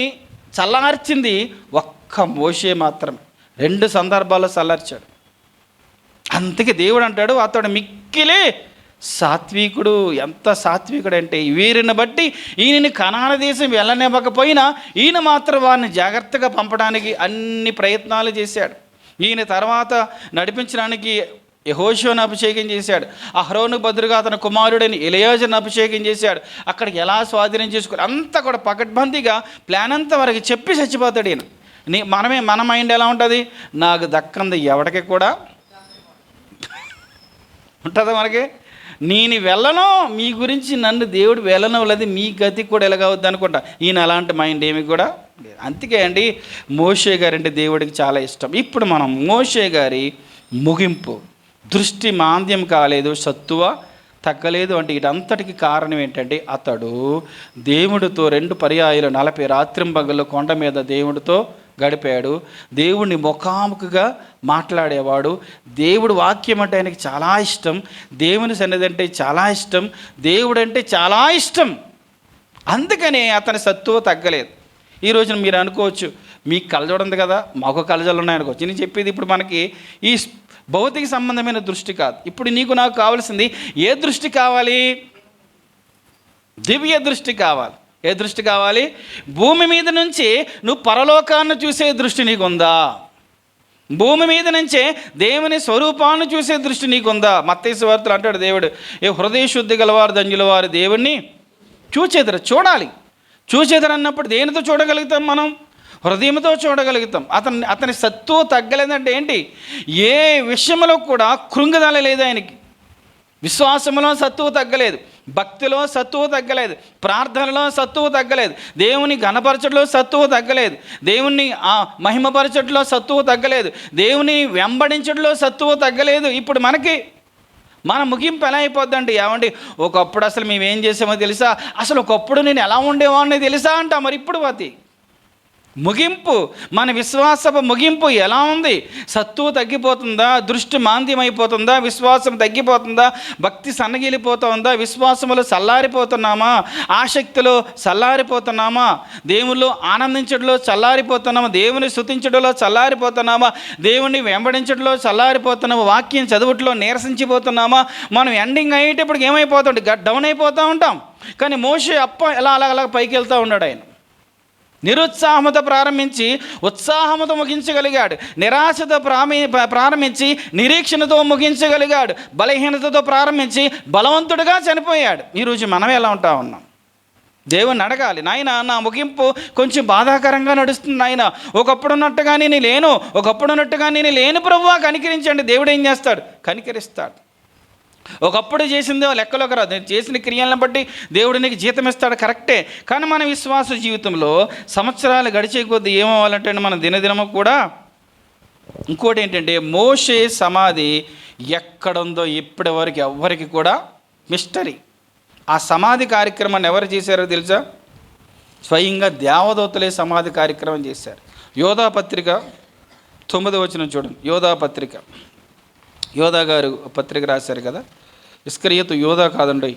చల్లార్చింది ఒక్క మోషే మాత్రమే. 2 సందర్భాల్లో చల్లార్చాడు. అందుకే దేవుడు అంటాడు, అతడు మిక్కిలే సాత్వికుడు. ఎంత సాత్వికుడు అంటే, వీరిని బట్టి ఈయనని కనాన దేశం వెళ్ళనివ్వకపోయినా ఈయన మాత్రం వారిని జాగ్రత్తగా పంపడానికి అన్ని ప్రయత్నాలు చేశాడు. ఈయన తర్వాత నడిపించడానికి యెహోషువను అభిషేకం చేశాడు. అహరోను బదులుగా అతని కుమారుడని ఎలియాజరును అభిషేకం చేశాడు. అక్కడికి ఎలా స్వాధీనం చేసుకోవాలి అంతా కూడా పకడ్బందీగా ప్లాన్ అంతా వరకు చెప్పి చచ్చిపోతాడు ఈయన. మన మైండ్ ఎలా ఉంటుంది? నాకు దక్కంది ఎవడికి కూడా ఉంటుందా మనకి? నేను వెళ్ళను, మీ గురించి నన్ను దేవుడు వెళ్ళనవలేదు, మీ గతి కూడా ఎలాగవద్దు అనుకుంటా. ఈయన అలాంటి మైండ్ ఏమి కూడా లేదు. అందుకే అండి మోషే గారు అంటే దేవుడికి చాలా ఇష్టం. ఇప్పుడు మనం మోషే గారి ముగింపు, దృష్టి మాంద్యం కాలేదు, సత్తువ తగ్గలేదు అంటే ఇదంతటికి కారణం ఏంటంటే అతడు దేవుడితో 2 పర్యాయాలు 40 రాత్రింబగళ్ళు కొండ మీద దేవుడితో గడిపాడు. దేవుడిని ముఖాముఖిగా మాట్లాడేవాడు. దేవుడు వాక్యం అంటే ఆయనకి చాలా ఇష్టం. దేవుని సన్నిధి అంటే చాలా ఇష్టం. దేవుడు అంటే చాలా ఇష్టం. అందుకనే అతని సత్తువ తగ్గలేదు. ఈ రోజున మీరు అనుకోవచ్చు, మీకు కళ్ళజోడు ఉంది కదా, మాకు కళ్ళజోళ్ళు ఉన్నాయనుకోవచ్చు. నేను చెప్పేది ఇప్పుడు మనకి ఈ భౌతిక సంబంధమైన దృష్టి కాదు. ఇప్పుడు నీకు నాకు కావాల్సింది ఏ దృష్టి కావాలి? దివ్య దృష్టి కావాలి. ఏ దృష్టి కావాలి? భూమి మీద నుంచి నువ్వు పరలోకాన్ని చూసే దృష్టి నీకుందా? భూమి మీద నుంచే దేవుని స్వరూపాన్ని చూసే దృష్టి నీకుందా? మత్తయి సువార్తలో అంటాడు దేవుడు, ఏ హృదయ శుద్ధి గలవారు ధన్యుల వారు దేవుణ్ణి చూడాలి. చూచేదరన్నప్పుడు దేనితో చూడగలుగుతాం? మనం హృదయంతో చూడగలుగుతాం. అతని సత్తువ తగ్గలేదంటే ఏంటి? ఏ విషయంలో కూడా కృంగదల లేదు ఆయనకి. విశ్వాసంలో సత్తువ తగ్గలేదు, భక్తిలో సత్తువ తగ్గలేదు, ప్రార్థనలో సత్తువ తగ్గలేదు, దేవుని ఘనపరచడంలో సత్తువ తగ్గలేదు, దేవుని మహిమపరచడంలో సత్తువ తగ్గలేదు, దేవుని వెంబడించడంలో సత్తువ తగ్గలేదు. ఇప్పుడు మన ముగింపు ఎలా అయిపోద్దండి? ఏమండి, ఒకప్పుడు అసలు మేము ఏం చేసామో తెలుసా, అసలు ఒకప్పుడు నేను ఎలా ఉండేవాడిని తెలుసా అంట. మరి ఇప్పుడు ముగింపు, మన విశ్వాసపు ముగింపు ఎలా ఉంది? సత్తువ తగ్గిపోతుందా? దృష్టి మాంద్యమైపోతుందా? విశ్వాసం తగ్గిపోతుందా? భక్తి సన్నగిలిపోతుందా? విశ్వాసములో చల్లారిపోతున్నామా? ఆసక్తిలో చల్లారిపోతున్నామా? దేవుళ్ళు ఆనందించడంలో చల్లారిపోతున్నామా? దేవుని స్తుతించడంలో చల్లారిపోతున్నామా? దేవుని వెంబడించడంలో చల్లారిపోతున్నామా? వాక్యం చదువుట్లో నీరసించిపోతున్నామా? మనం ఎండింగ్ అయ్యేటప్పటికి ఏమైపోతాం? డౌన్ అయిపోతూ ఉంటాం. కానీ మోషే ఎలా అలా పైకి వెళ్తూ ఉన్నాడు. ఆయన నిరుత్సాహంతో ప్రారంభించి ఉత్సాహంతో ముగించగలిగాడు. నిరాశతో ప్రారంభించి నిరీక్షణతో ముగించగలిగాడు. బలహీనతతో ప్రారంభించి బలవంతుడిగా చనిపోయాడు. ఈరోజు మనం ఎలా ఉంటా ఉన్నాం? దేవుని అడగాలి, నాయన నా ముగింపు కొంచెం బాధాకరంగా నడుస్తుంది నాయన, ఒకప్పుడున్నట్టుగా నేను లేను, ఒకప్పుడున్నట్టుగా నేను లేను ప్రభువా, కనికరించండి. దేవుడు ఏం చేస్తాడు? కనికరిస్తాడు. ఒకప్పుడు చేసిందో లెక్కలోకి రాదు. నేను చేసిన క్రియలను బట్టి దేవుడు నీకు జీతం ఇస్తాడు, కరెక్టే. కానీ మన విశ్వాస జీవితంలో సంవత్సరాలు గడిచే కొద్దీ ఏమవ్వాలంటే మన దినదినము కూడా ఇంకోటి ఏంటంటే, మోషే సమాధి ఎక్కడుందో ఇప్పటి వరకు ఎవ్వరికి కూడా మిస్టరీ. ఆ సమాధి కార్యక్రమాన్ని ఎవరు చేశారో తెలుసా? స్వయంగా దేవదూతలే సమాధి కార్యక్రమం చేశారు. యోధా పత్రిక 9వ వచనం చూడండి. యోధా పత్రిక, యోధా గారు పత్రిక రాశారు కదా, ఇస్కరియోతు యోధా కాదండి.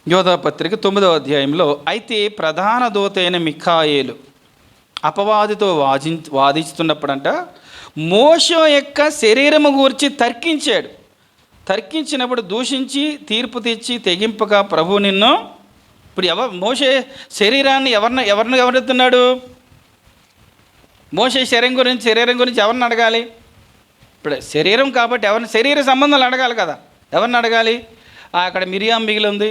యోధా పత్రిక 9వ అధ్యాయంలో, అయితే ప్రధాన దూతైన మిఖాయేలు అపవాదితో వాదిస్తున్నప్పుడంట మోషే యొక్క శరీరము గూర్చి తర్కించాడు. తర్కించినప్పుడు దూషించి తీర్పు తెచ్చి తెగింపగా ప్రభు నిన్ను. ఇప్పుడు మోషే శరీరాన్ని ఎవరిని ఎవరెత్తున్నాడు? మోషే శరీరం గురించి ఎవరిని అడగాలి? ఇప్పుడు శరీరం కాబట్టి శరీర సంబంధాలు అడగాలి కదా. ఎవరిని అడగాలి? అక్కడ మిరియాం మిగిలి ఉంది,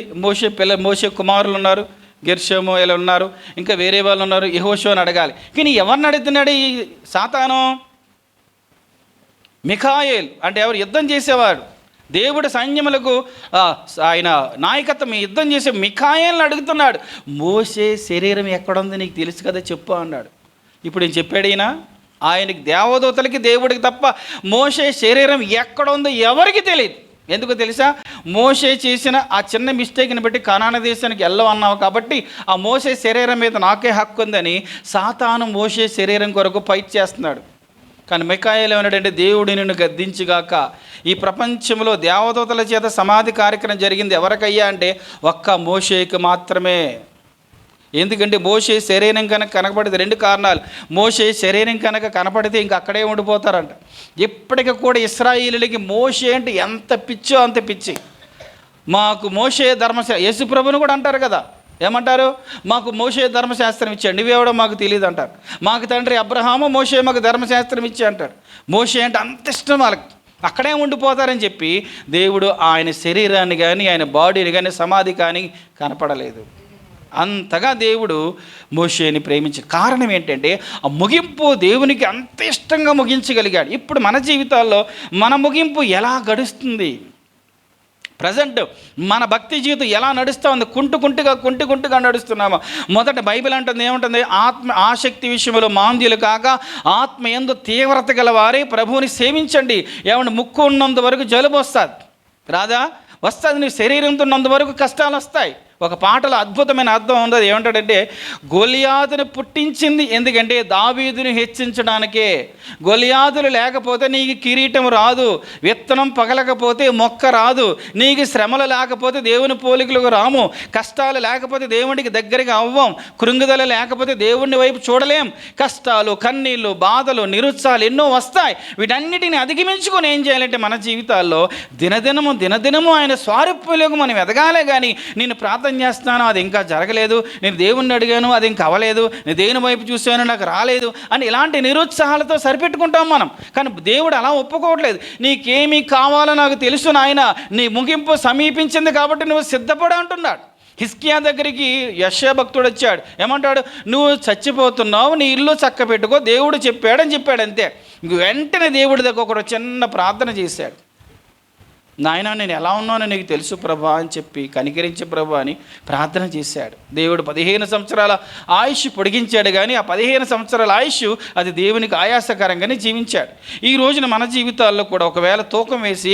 మోషే కుమారులు ఉన్నారు, గెర్షోము ఇలా ఉన్నారు, ఇంకా వేరే వాళ్ళు ఉన్నారు, యెహోషువ అని అడగాలి. కానీ ఎవరిని అడుగుతున్నాడు ఈ సాతాను? మిఖాయేల్ అంటే ఎవరు? యుద్ధం చేసేవాడు. దేవుడు సైన్యములకు ఆయన నాయకత్వం యుద్ధం చేసే మిఖాయేల్ని అడుగుతున్నాడు. మోషే శరీరం ఎక్కడుంది నీకు తెలుసు కదా, చెప్పు అన్నాడు. ఇప్పుడు నేను చెప్పాడు ఈయన, ఆయనకి దేవదూతలకి దేవుడికి తప్ప మోషే శరీరం ఎక్కడ ఉందో ఎవరికి తెలియదు. ఎందుకు తెలుసా? మోషే చేసిన ఆ చిన్న మిస్టేక్ని బట్టి కనాన దేశానికి వెళ్ళవన్నావు కాబట్టి ఆ మోషే శరీరం మీద నాకే హక్కు ఉందని సాతాను మోషే శరీరం కొరకు ఫైట్ చేస్తున్నాడు. కానీ మిఖాయేలు ఏమన్నాడంటే, దేవుడు నిన్ను గద్దించుగాక. ఈ ప్రపంచంలో దేవదూతల చేత సమాధి కార్యక్రమం జరిగింది ఎవరికయ్యా అంటే ఒక్క మోషేకి మాత్రమే. ఎందుకంటే మోషే శరీరం కనుక కనపడితే 2 కారణాలు. మోషే శరీరం కనుక కనపడితే ఇంక అక్కడే ఉండిపోతారంట. ఇప్పటికి కూడా ఇశ్రాయేలీయులకి మోషే అంటే ఎంత పిచ్చో అంత పిచ్చి. మాకు మోషే ధర్మశాస్త్రం, యేసుప్రభుని కూడా అంటారు కదా, ఏమంటారు? మాకు మోషే ధర్మశాస్త్రం ఇచ్చాడు, నువ్వెవడో మాకు తెలియదు అంటారు. మాకు తండ్రి అబ్రహాము మోషే మాకు ధర్మశాస్త్రం ఇచ్చి అంటారు. మోషే అంటే అంత ఇష్టం వాళ్ళకి, అక్కడే ఉండిపోతారని చెప్పి దేవుడు ఆయన శరీరాన్ని కానీ ఆయన బాడీని కానీ సమాధి కానీ కనపడలేదు. అంతగా దేవుడు మోషేని ప్రేమించాడు. కారణం ఏంటంటే ఆ ముగింపు దేవునికి అంత ఇష్టంగా ముగించగలిగాడు. ఇప్పుడు మన జీవితాల్లో మన ముగింపు ఎలా గడుస్తుంది? ప్రజెంట్ మన భక్తి జీవితం ఎలా నడుస్తూ ఉంది? కుంటుకుంటుగా నడుస్తున్నామా? మొదట బైబిల్ అంటుంది, ఏముంటుంది? ఆసక్తి విషయంలో మాంద్యులు కాక ఆత్మయందు తీవ్రత గల వారే ప్రభువుని సేవించండి. ఏమంటే ముక్కు ఉన్నంత వరకు జలుబు వస్తుంది, రాదా? వస్తుంది. నీ శరీరంతో ఉన్నంతవరకు కష్టాలు వస్తాయి. ఒక పాటలో అద్భుతమైన అర్థం ఉంది. అది ఏమంటాడంటే, గొలియాతును పుట్టించింది ఎందుకంటే దావీదుని హెచ్చించడానికే. గొలియాతులు లేకపోతే నీకు కిరీటం రాదు, విత్తనం పగలకపోతే మొక్క రాదు, నీకు శ్రమలు లేకపోతే దేవుని పోలికలకు రాము, కష్టాలు లేకపోతే దేవునికి దగ్గరగా అవ్వం, కృంగుదల లేకపోతే దేవుని వైపు చూడలేం. కష్టాలు, కన్నీళ్ళు, బాధలు, నిరుత్సాహాలు ఎన్నో వస్తాయి. వీటన్నిటిని అధిగమించుకొని ఏం చేయాలంటే మన జీవితాల్లో దినదినము ఆయన స్వారూప్యంలోకి మనం ఎదగాలే. కానీ నేను ప్రార్థన చేస్తున్నాను, అది ఇంకా జరగలేదు, నేను దేవుణ్ణి అడిగాను, అది ఇంకా అవ్వలేదు, నేను దేవుని వైపు చూశాను, నాకు రాలేదు అని ఇలాంటి నిరుత్సాహాలతో సరిపెట్టుకుంటాం మనం. కానీ దేవుడు అలా ఒప్పుకోవట్లేదు. నీకేమీ కావాలో నాకు తెలుసు నాయన, నీ ముగింపు సమీపించింది కాబట్టి నువ్వు సిద్ధపడ అంటున్నాడు. హిజ్కియా దగ్గరికి యెషయా భక్తుడు వచ్చాడు. ఏమంటాడు? నువ్వు చచ్చిపోతున్నావు, నీ ఇల్లు చక్క పెట్టుకో, దేవుడు చెప్పాడని చెప్పాడు. అంతే. వెంటనే దేవుడి దగ్గర ఒక చిన్న ప్రార్థన చేశాడు. నాయన, నేను ఎలా ఉన్నానో నీకు తెలుసు ప్రభా అని చెప్పి, కనికరించే ప్రభా అని ప్రార్థన చేశాడు. దేవుడు 15 సంవత్సరాల ఆయుష్ పొడిగించాడు. కానీ ఆ 15 సంవత్సరాల ఆయుష్ అది దేవునికి ఆయాసకరంగానే జీవించాడు. ఈ రోజున మన జీవితాల్లో కూడా ఒకవేళ తూకం వేసి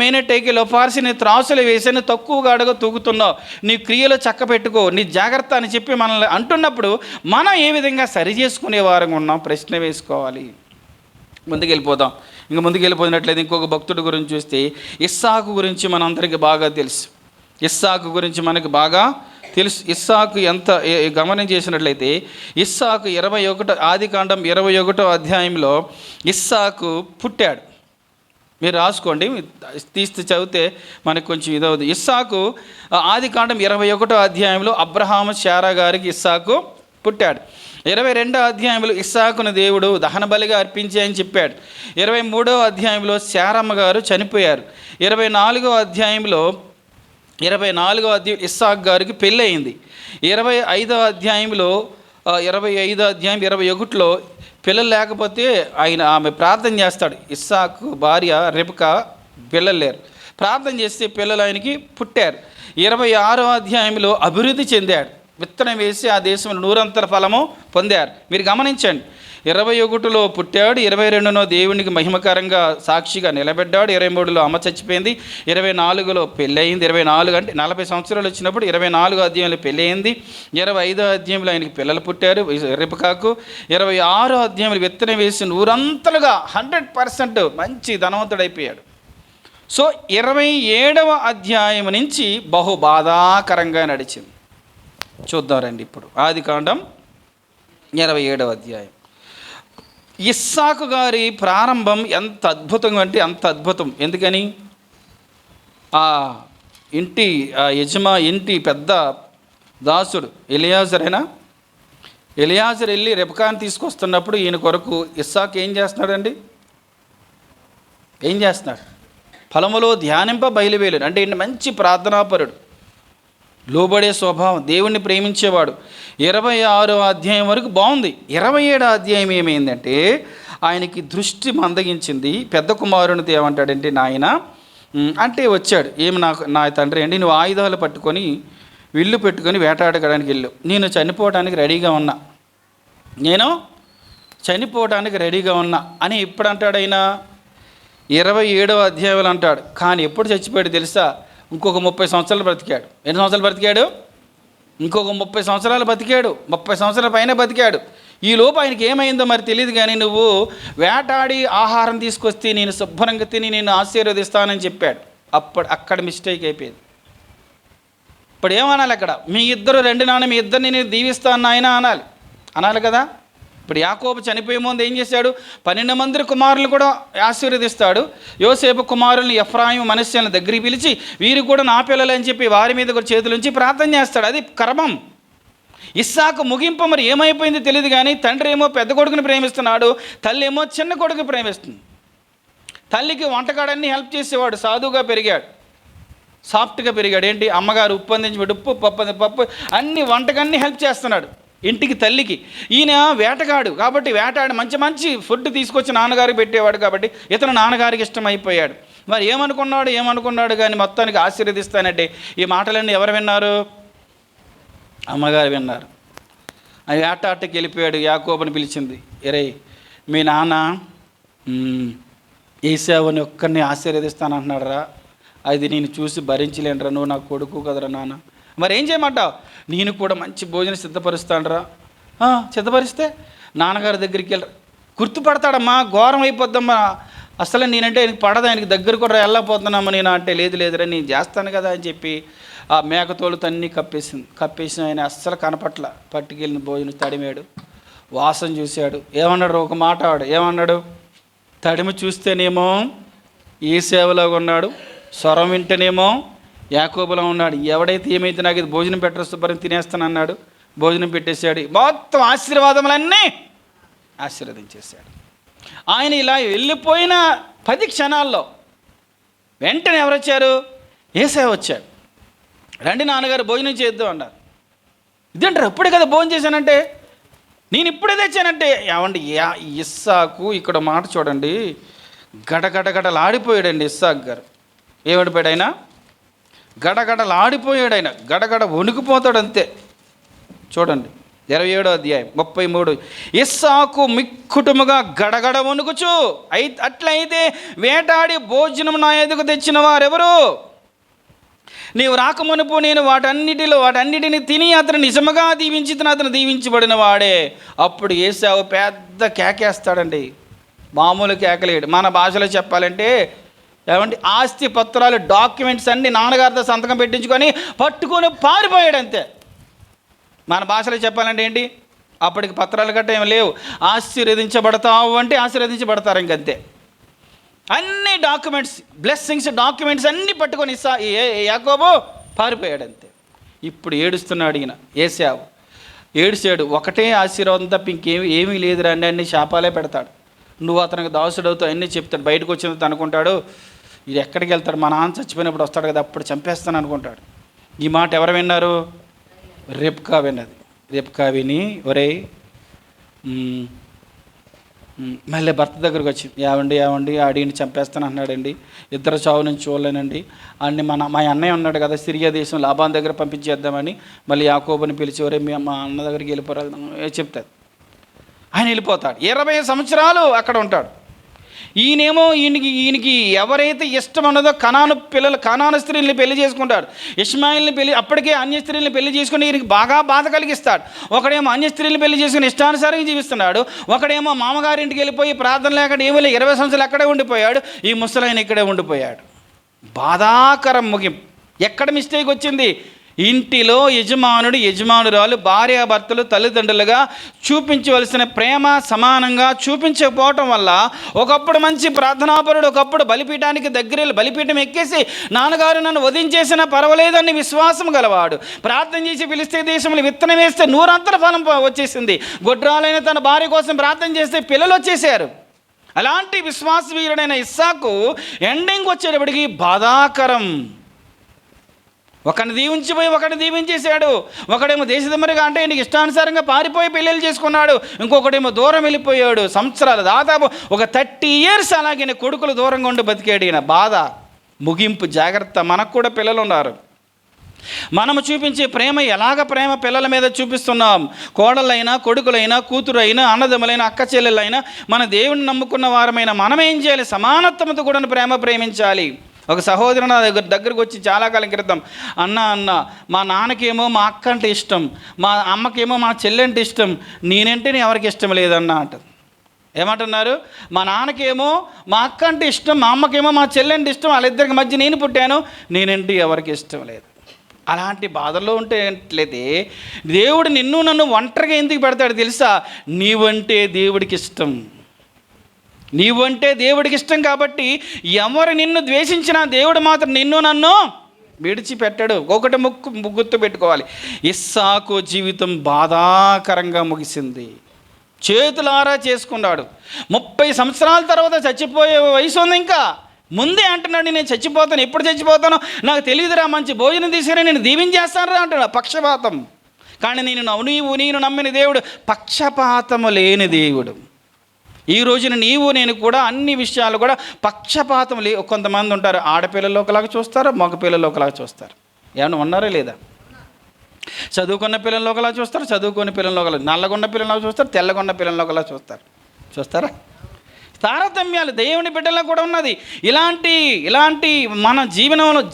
మేనే టైకి లోపార్సి త్రాసులు వేసి తక్కువగా అడగ తూగుతున్నావు, నీ క్రియలు చక్క పెట్టుకో, నీ జాగ్రత్త అని చెప్పి మనల్ని అంటున్నప్పుడు మనం ఏ విధంగా సరి చేసుకునే వారంగా ఉన్నాం ప్రశ్న వేసుకోవాలి. ముందుకెళ్ళిపోదాం. ఇంకా ముందుకెళ్ళిపోయినట్లయితే ఇంకొక భక్తుడి గురించి చూస్తే ఇస్సాకు గురించి మనందరికీ బాగా తెలుసు. ఇస్సాకు గురించి మనకు బాగా తెలుసు. ఇస్సాకు ఎంత గమనం చేసినట్లయితే ఇస్సాకు 21 ఆదికాండం 21వ అధ్యాయంలో ఇస్సాకు పుట్టాడు. మీరు రాసుకోండి, తీస్తే చదివితే మనకు కొంచెం ఇదవుతుంది. ఇస్సాకు ఆదికాండం 21వ అధ్యాయంలో అబ్రహాము శారా గారికి ఇస్సాకు పుట్టాడు. 22వ అధ్యాయంలో ఇస్సాకును దేవుడు దహన బలిగా అర్పించాయని చెప్పాడు. 23వ అధ్యాయంలో శారమ్మ గారు చనిపోయారు. 24వ అధ్యాయంలో ఇస్సాకు గారికి పెళ్ళి అయింది. 25వ అధ్యాయంలో 21లో పిల్లలు లేకపోతే ఆమె ప్రార్థన చేస్తాడు. ఇస్సాకు భార్య రెబెకా పిల్లలు లేరు, ప్రార్థన చేస్తే పిల్లలు ఆయనకి పుట్టారు. 26వ అధ్యాయంలో అభివృద్ధి చెందాడు. విత్తనం వేసి ఆ దేశంలో 100 ఫలము పొందారు. మీరు గమనించండి, 21లో పుట్టాడు, 22నో దేవునికి మహిమకరంగా సాక్షిగా నిలబెట్టాడు, 23లో అమ్మ చచ్చిపోయింది, 24లో పెళ్ళయింది. 24 అంటే 40 సంవత్సరాలు వచ్చినప్పుడు 24వ అధ్యాయంలో పెళ్ళయింది. 25వ అధ్యాయంలో ఆయనకి పిల్లలు పుట్టారు రెబెకాకు. 26వ అధ్యాయంలో విత్తనం వేసి 100 100% మంచి ధనవంతుడైపోయాడు. సో 27వ అధ్యాయం నుంచి బహు బాధాకరంగా నడిచింది. చూద్దాం రండి. ఇప్పుడు ఆదికాండం 27వ అధ్యాయం. ఇస్సాకు గారి ప్రారంభం ఎంత అద్భుతంగా అంటే అంత అద్భుతం. ఎందుకని? ఆ ఇంటి పెద్ద దాసుడు ఎలియాజర్ వెళ్ళి రెబెకాను తీసుకొస్తున్నప్పుడు ఈయన కొరకు ఇస్సాకు ఏం చేస్తున్నాడండి? ఏం చేస్తున్నాడు? ఫలములో ధ్యానింప బయలువేలు. అంటే ఈయన మంచి ప్రార్థనాపరుడు, లోబడే స్వభావం, దేవుణ్ణి ప్రేమించేవాడు. 26వ అధ్యాయం వరకు బాగుంది. 27వ అధ్యాయం ఏమైందంటే ఆయనకి దృష్టి మందగించింది. పెద్ద కుమారునితో ఏమంటాడంటే, నాయన అంటే వచ్చాడు. నా తండ్రి అండి, నువ్వు ఆయుధాలు పట్టుకొని విల్లు పెట్టుకొని వేటాడడానికి వెళ్ళు, నేను చనిపోవడానికి రెడీగా ఉన్నా అని ఎప్పుడు అంటాడు ఆయన? 27వ అధ్యాయంలో అంటాడు. కానీ ఎప్పుడు చచ్చిపోయాడు తెలుసా? ఇంకొక 30 సంవత్సరాలు బ్రతికాడు. ఎన్ని సంవత్సరాలు బ్రతికాడు? ఇంకొక 30 సంవత్సరాలు బతికాడు. 30 సంవత్సరాల పైన బతికాడు. ఈ లోపు ఆయనకి ఏమైందో మరి తెలియదు. కానీ నువ్వు వేటాడి ఆహారం తీసుకొస్తే నేను శుభ్రంగా తిని నేను ఆశీర్వదిస్తానని చెప్పాడు. అక్కడ మిస్టేక్ అయిపోయింది. ఇప్పుడు ఏమనాలి అక్కడ? మీ ఇద్దరు రండి నాన్న, మీ ఇద్దరిని నేను దీవిస్తాను నాయన అనాలి కదా. ఇప్పుడు యాకోబు చనిపోయే ముందు ఏం చేశాడు? 12 మంది కుమారులు కూడా ఆశీర్వదిస్తాడు. యోసేపు కుమారుల్ని ఎఫ్రాయిము మనష్యలను దగ్గరికి పిలిచి వీరు కూడా నా పిల్లలు అని చెప్పి వారి మీద కూడా చేతులుంచి ప్రార్థన చేస్తాడు. అది క్రమం. ఇస్సాకు ముగింపు మరి ఏమైపోయింది తెలియదు. కానీ తండ్రి ఏమో పెద్ద కొడుకుని ప్రేమిస్తున్నాడు, తల్లి ఏమో చిన్న కొడుకు ప్రేమిస్తుంది. తల్లికి వంటకాడన్నీ హెల్ప్ చేసేవాడు, సాధువుగా పెరిగాడు, సాఫ్ట్గా పెరిగాడు. ఏంటి? అమ్మగారు ఉప్పు అందించి ఉప్పు, పప్పు అన్ని వంటకాన్ని హెల్ప్ చేస్తున్నాడు ఇంటికి, తల్లికి. ఈయన వేటగాడు కాబట్టి వేటాడి మంచి ఫుడ్ తీసుకొచ్చి నాన్నగారికి పెట్టేవాడు కాబట్టి ఇతను నాన్నగారికి ఇష్టమైపోయాడు. మరి ఏమనుకున్నాడు కానీ మొత్తానికి ఆశీర్వదిస్తానంటే ఈ మాటలన్నీ ఎవరు విన్నారు? అమ్మగారు విన్నారు. ఆ వేటాటకి వెళ్ళిపోయాడు. యాకోబుని పిలిచింది, ఎరే మీ నాన్న ఏశావుని ఒక్కరిని ఆశీర్వదిస్తానంటున్నాడు రా అది నేను చూసి భరించలేనురా, నువ్వు నా కొడుకు కదరా నాన్న. మరి ఏం చేయమంటావు? నేను కూడా మంచి భోజనం సిద్ధపరుస్తానరా. సిద్ధపరిస్తే నాన్నగారి దగ్గరికి వెళ్ళరా. గుర్తుపడతాడమ్మా, ఘోరం అయిపోద్దమ్మా, అసలు నేనంటే ఆయనకి పడదు, ఆయనకి దగ్గర కూడా వెళ్ళకపోతున్నామ్మా నేను అంటే. లేదురా నేను చేస్తాను కదా అని చెప్పి ఆ మేకతోలుతో అన్నీ కప్పేసిన ఆయన అస్సలు కనపట్ల. పట్టుకెళ్ళిన భోజనం తడిమాడు, వాసన చూశాడు. ఏమన్నాడు? ఒక మాట ఆడు ఏమన్నాడు? తడిమి చూస్తేనేమో ఏ సేవలో ఉన్నాడు, స్వరం వింటేనేమో యాకోబులో ఉన్నాడు. ఎవడైతే ఏమైతే నాకు ఇది భోజనం పెట్టరు శుభ్రం తినేస్తాను అన్నాడు, భోజనం పెట్టేశాడు. మొత్తం ఆశీర్వాదములన్నీ ఆశీర్వదించేశాడు. ఆయన ఇలా వెళ్ళిపోయిన 10 క్షణాల్లో వెంటనే ఎవరు వచ్చారు? యేసయ్య వచ్చాడు. రండి నాన్నగారు భోజనం చేద్దాం అన్నారు. ఇదేంటారు ఇప్పుడే కదా భోజనం చేశానంటే, నేను ఇప్పుడే తెచ్చానంటే. ఏమండి ఇస్సాకు ఇక్కడ మాట చూడండి, గడగడగడలాడిపోయాడండి ఇస్సాకు గారు. ఏమడిపోయాడు ఆయన? గడగడలాడిపోయాడు ఆయన, గడగడ వణికిపోతాడు అంతే. చూడండి 27వ అధ్యాయం 33. ఇస్సాకు మిక్కుటముగా గడగడ వణుకుచు, అట్లయితే వేటాడి భోజనం నా ఎదుగు తెచ్చిన వారెవరు? నీవు రాకమునుపు నేను వాటన్నిటిని తిని అతను నిజముగా దీవించితను, అతను దీవించబడిన వాడే. అప్పుడు ఏశావు పెద్ద కేకేస్తాడండి, మామూలు కేకలేడు. మన భాషలో చెప్పాలంటే ఏమంటే ఆస్తి పత్రాలు డాక్యుమెంట్స్ అన్నీ నాన్నగారితో సంతకం పెట్టించుకొని పట్టుకొని పారిపోయాడు అంతే. మన భాషలో చెప్పాలంటే ఏంటి? అప్పటికి పత్రాలు గట్ట ఏమి లేవు. ఆశీర్వదించబడతావు అంటే ఆశీర్వదించబడతారు ఇంకంతే. అన్ని డాక్యుమెంట్స్, బ్లెస్సింగ్స్ డాక్యుమెంట్స్ అన్నీ పట్టుకొని యాకోబు పారిపోయాడు అంతే. ఇప్పుడు ఏడుస్తున్నాడు ఈయన ఏశావు, ఏడిచాడు. ఒకటే ఆశీర్వాదం తప్ప ఏమీ లేదురా అండి, అన్ని శాపాలే పెడతాడు. నువ్వు అతనికి దాసుడవుతావు అన్నీ చెప్తాడు. బయటకు వచ్చినంత అనుకుంటాడు, ఇది ఎక్కడికి వెళ్తాడు, మా నాన్న చచ్చిపోయినప్పుడు వస్తాడు కదా అప్పుడు చంపేస్తాను అనుకుంటాడు. ఈ మాట ఎవరు విన్నారు? రెబ్కా విన్నది. రెబ్కా విని ఒరేయ్ మళ్ళీ భర్త దగ్గరకు వచ్చి ఏవండి ఆడిని చంపేస్తాను అన్నాడండి, ఇద్దరు చావు నుంచి చూడలేనండి అన్ని. మా అన్నయ్య ఉన్నాడు కదా సిరియా దేశం, లాబాన్ దగ్గర పంపించేద్దామని మళ్ళీ యాకోబుని పిలిచి ఒరే మా అన్న దగ్గరికి వెళ్ళిపోరాదు చెప్తాడు. ఆయన వెళ్ళిపోతాడు. 20 సంవత్సరాలు అక్కడ ఉంటాడు. ఈయనేమో ఈయనకి ఎవరైతే ఇష్టం ఉన్నదో కనాను స్త్రీల్ని పెళ్లి చేసుకుంటాడు. ఇష్మాయిల్ని పెళ్లి, అప్పటికే అన్య స్త్రీల్ని పెళ్లి చేసుకుని ఈయనకి బాగా బాధ కలిగిస్తాడు. ఒకడేమో అన్య స్త్రీల్ని పెళ్లి చేసుకుని ఇష్టానుసారంగా జీవిస్తున్నాడు, ఒకడేమో మామగారింటికి వెళ్ళిపోయి ప్రార్థన లేకుండా ఏమో 20 సంవత్సరాలు అక్కడే ఉండిపోయాడు. ఈ ముసలాయన ఇక్కడే ఉండిపోయాడు. బాధాకరం ముగింపు. ఎక్కడ మిస్టేక్ వచ్చింది? ఇంటిలో యజమానురాలు భార్యాభర్తలు తల్లిదండ్రులుగా చూపించవలసిన ప్రేమ సమానంగా చూపించకపోవటం వల్ల ఒకప్పుడు మంచి ప్రార్థనాపరుడు, ఒకప్పుడు బలిపీఠానికి దగ్గర బలిపీఠం ఎక్కేసి నాన్నగారు నన్ను వధించేసినా పర్వాలేదని విశ్వాసం గలవాడు, ప్రార్థన చేసి ఫిలిష్తీ దేశంలో విత్తనం వేస్తే 100 ఫలం వచ్చేసింది. గొడ్రాలైన తన భార్య కోసం ప్రార్థన చేస్తే పిల్లలు వచ్చేసారు. అలాంటి విశ్వాసవీరుడైన ఇస్సాకు ఎండింగ్ వచ్చేటప్పటికి బాధాకరం. ఒకరిని దీవించిపోయి ఒకరిని దీవించేశాడు. ఒకడేమో దేశదమ్మరిగా అంటే నీకు ఇష్టానుసారంగా పారిపోయి పెళ్ళిళ్ళు చేసుకున్నాడు, ఇంకొకడేమో దూరం వెళ్ళిపోయాడు. సంవత్సరాలు దాదాపు ఒక 30 years అలాగే కొడుకులు దూరంగా ఉండి బతికాడు ఈయన. బాధ ముగింపు. జాగ్రత్త, మనకు కూడా పిల్లలు ఉన్నారు. మనము చూపించే ప్రేమ పిల్లల మీద చూపిస్తున్నాం. కోడళ్ళైనా కొడుకులైనా కూతురైనా అన్నదమ్ములైన అక్క చెల్లెళ్ళైనా మన దేవుని నమ్ముకున్న వారమైన మనం ఏం చేయాలి? సమానత్వంతో కూడా ప్రేమించాలి. ఒక సహోదరు నా దగ్గరకు వచ్చి చాలా కాలం క్రితం, అన్న మా నాన్నకేమో మా అక్క అంటే ఇష్టం, మా అమ్మకేమో మా చెల్లెంటే ఇష్టం, నేనంటే ఎవరికి ఇష్టం లేదన్న అంటారు. ఏమంటున్నారు? మా నాన్నకేమో మా అక్క అంటే ఇష్టం, మా అమ్మకేమో మా చెల్లెంటే ఇష్టం, వాళ్ళిద్దరికి మధ్య నేను పుట్టాను, నేనంటే ఎవరికి ఇష్టం లేదు. అలాంటి బాధల్లో ఉంటేట్లయితే దేవుడు నన్ను ఒంటరిగా ఎందుకు పెడతాడు తెలుసా? నీవంటే దేవుడికి ఇష్టం. నీవంటే దేవుడికి ఇష్టం కాబట్టి ఎవరు నిన్ను ద్వేషించినా దేవుడు మాత్రం నన్ను విడిచిపెట్టాడు. ఒకటి గుర్తు పెట్టుకోవాలి, ఇస్సాకు జీవితం బాధాకరంగా ముగిసింది. చేతులారా చేసుకున్నాడు. 30 సంవత్సరాల తర్వాత చచ్చిపోయే వయసు ఉంది. ఇంకా ముందే అంటున్నాడు, నేను చచ్చిపోతాను, ఎప్పుడు చచ్చిపోతానో నాకు తెలియదురా, మంచి భోజనం తీసుకుని నేను దీవించేస్తాను రా అంటున్నాడు. పక్షపాతం. కానీ నేను నమ్మిన దేవుడు పక్షపాతము లేని దేవుడు. ఈ రోజున నేను కూడా అన్ని విషయాలు కూడా పక్షపాతం కొంతమంది ఉంటారు, ఆడపిల్లలు ఒకలాగా చూస్తారు, మగ పిల్లలు ఒకలాగా చూస్తారు. ఏమన్నా ఉన్నారా లేదా? చదువుకున్న పిల్లలు ఒకలా చూస్తారు, చదువుకున్న పిల్లలు ఒకలా, నల్లగొండ పిల్లలు చూస్తారు, తెల్లగొండ పిల్లలు ఒకలా చూస్తారా? తారతమ్యాలు దేవుని బిడ్డల్లో కూడా ఉన్నది. ఇలాంటి మన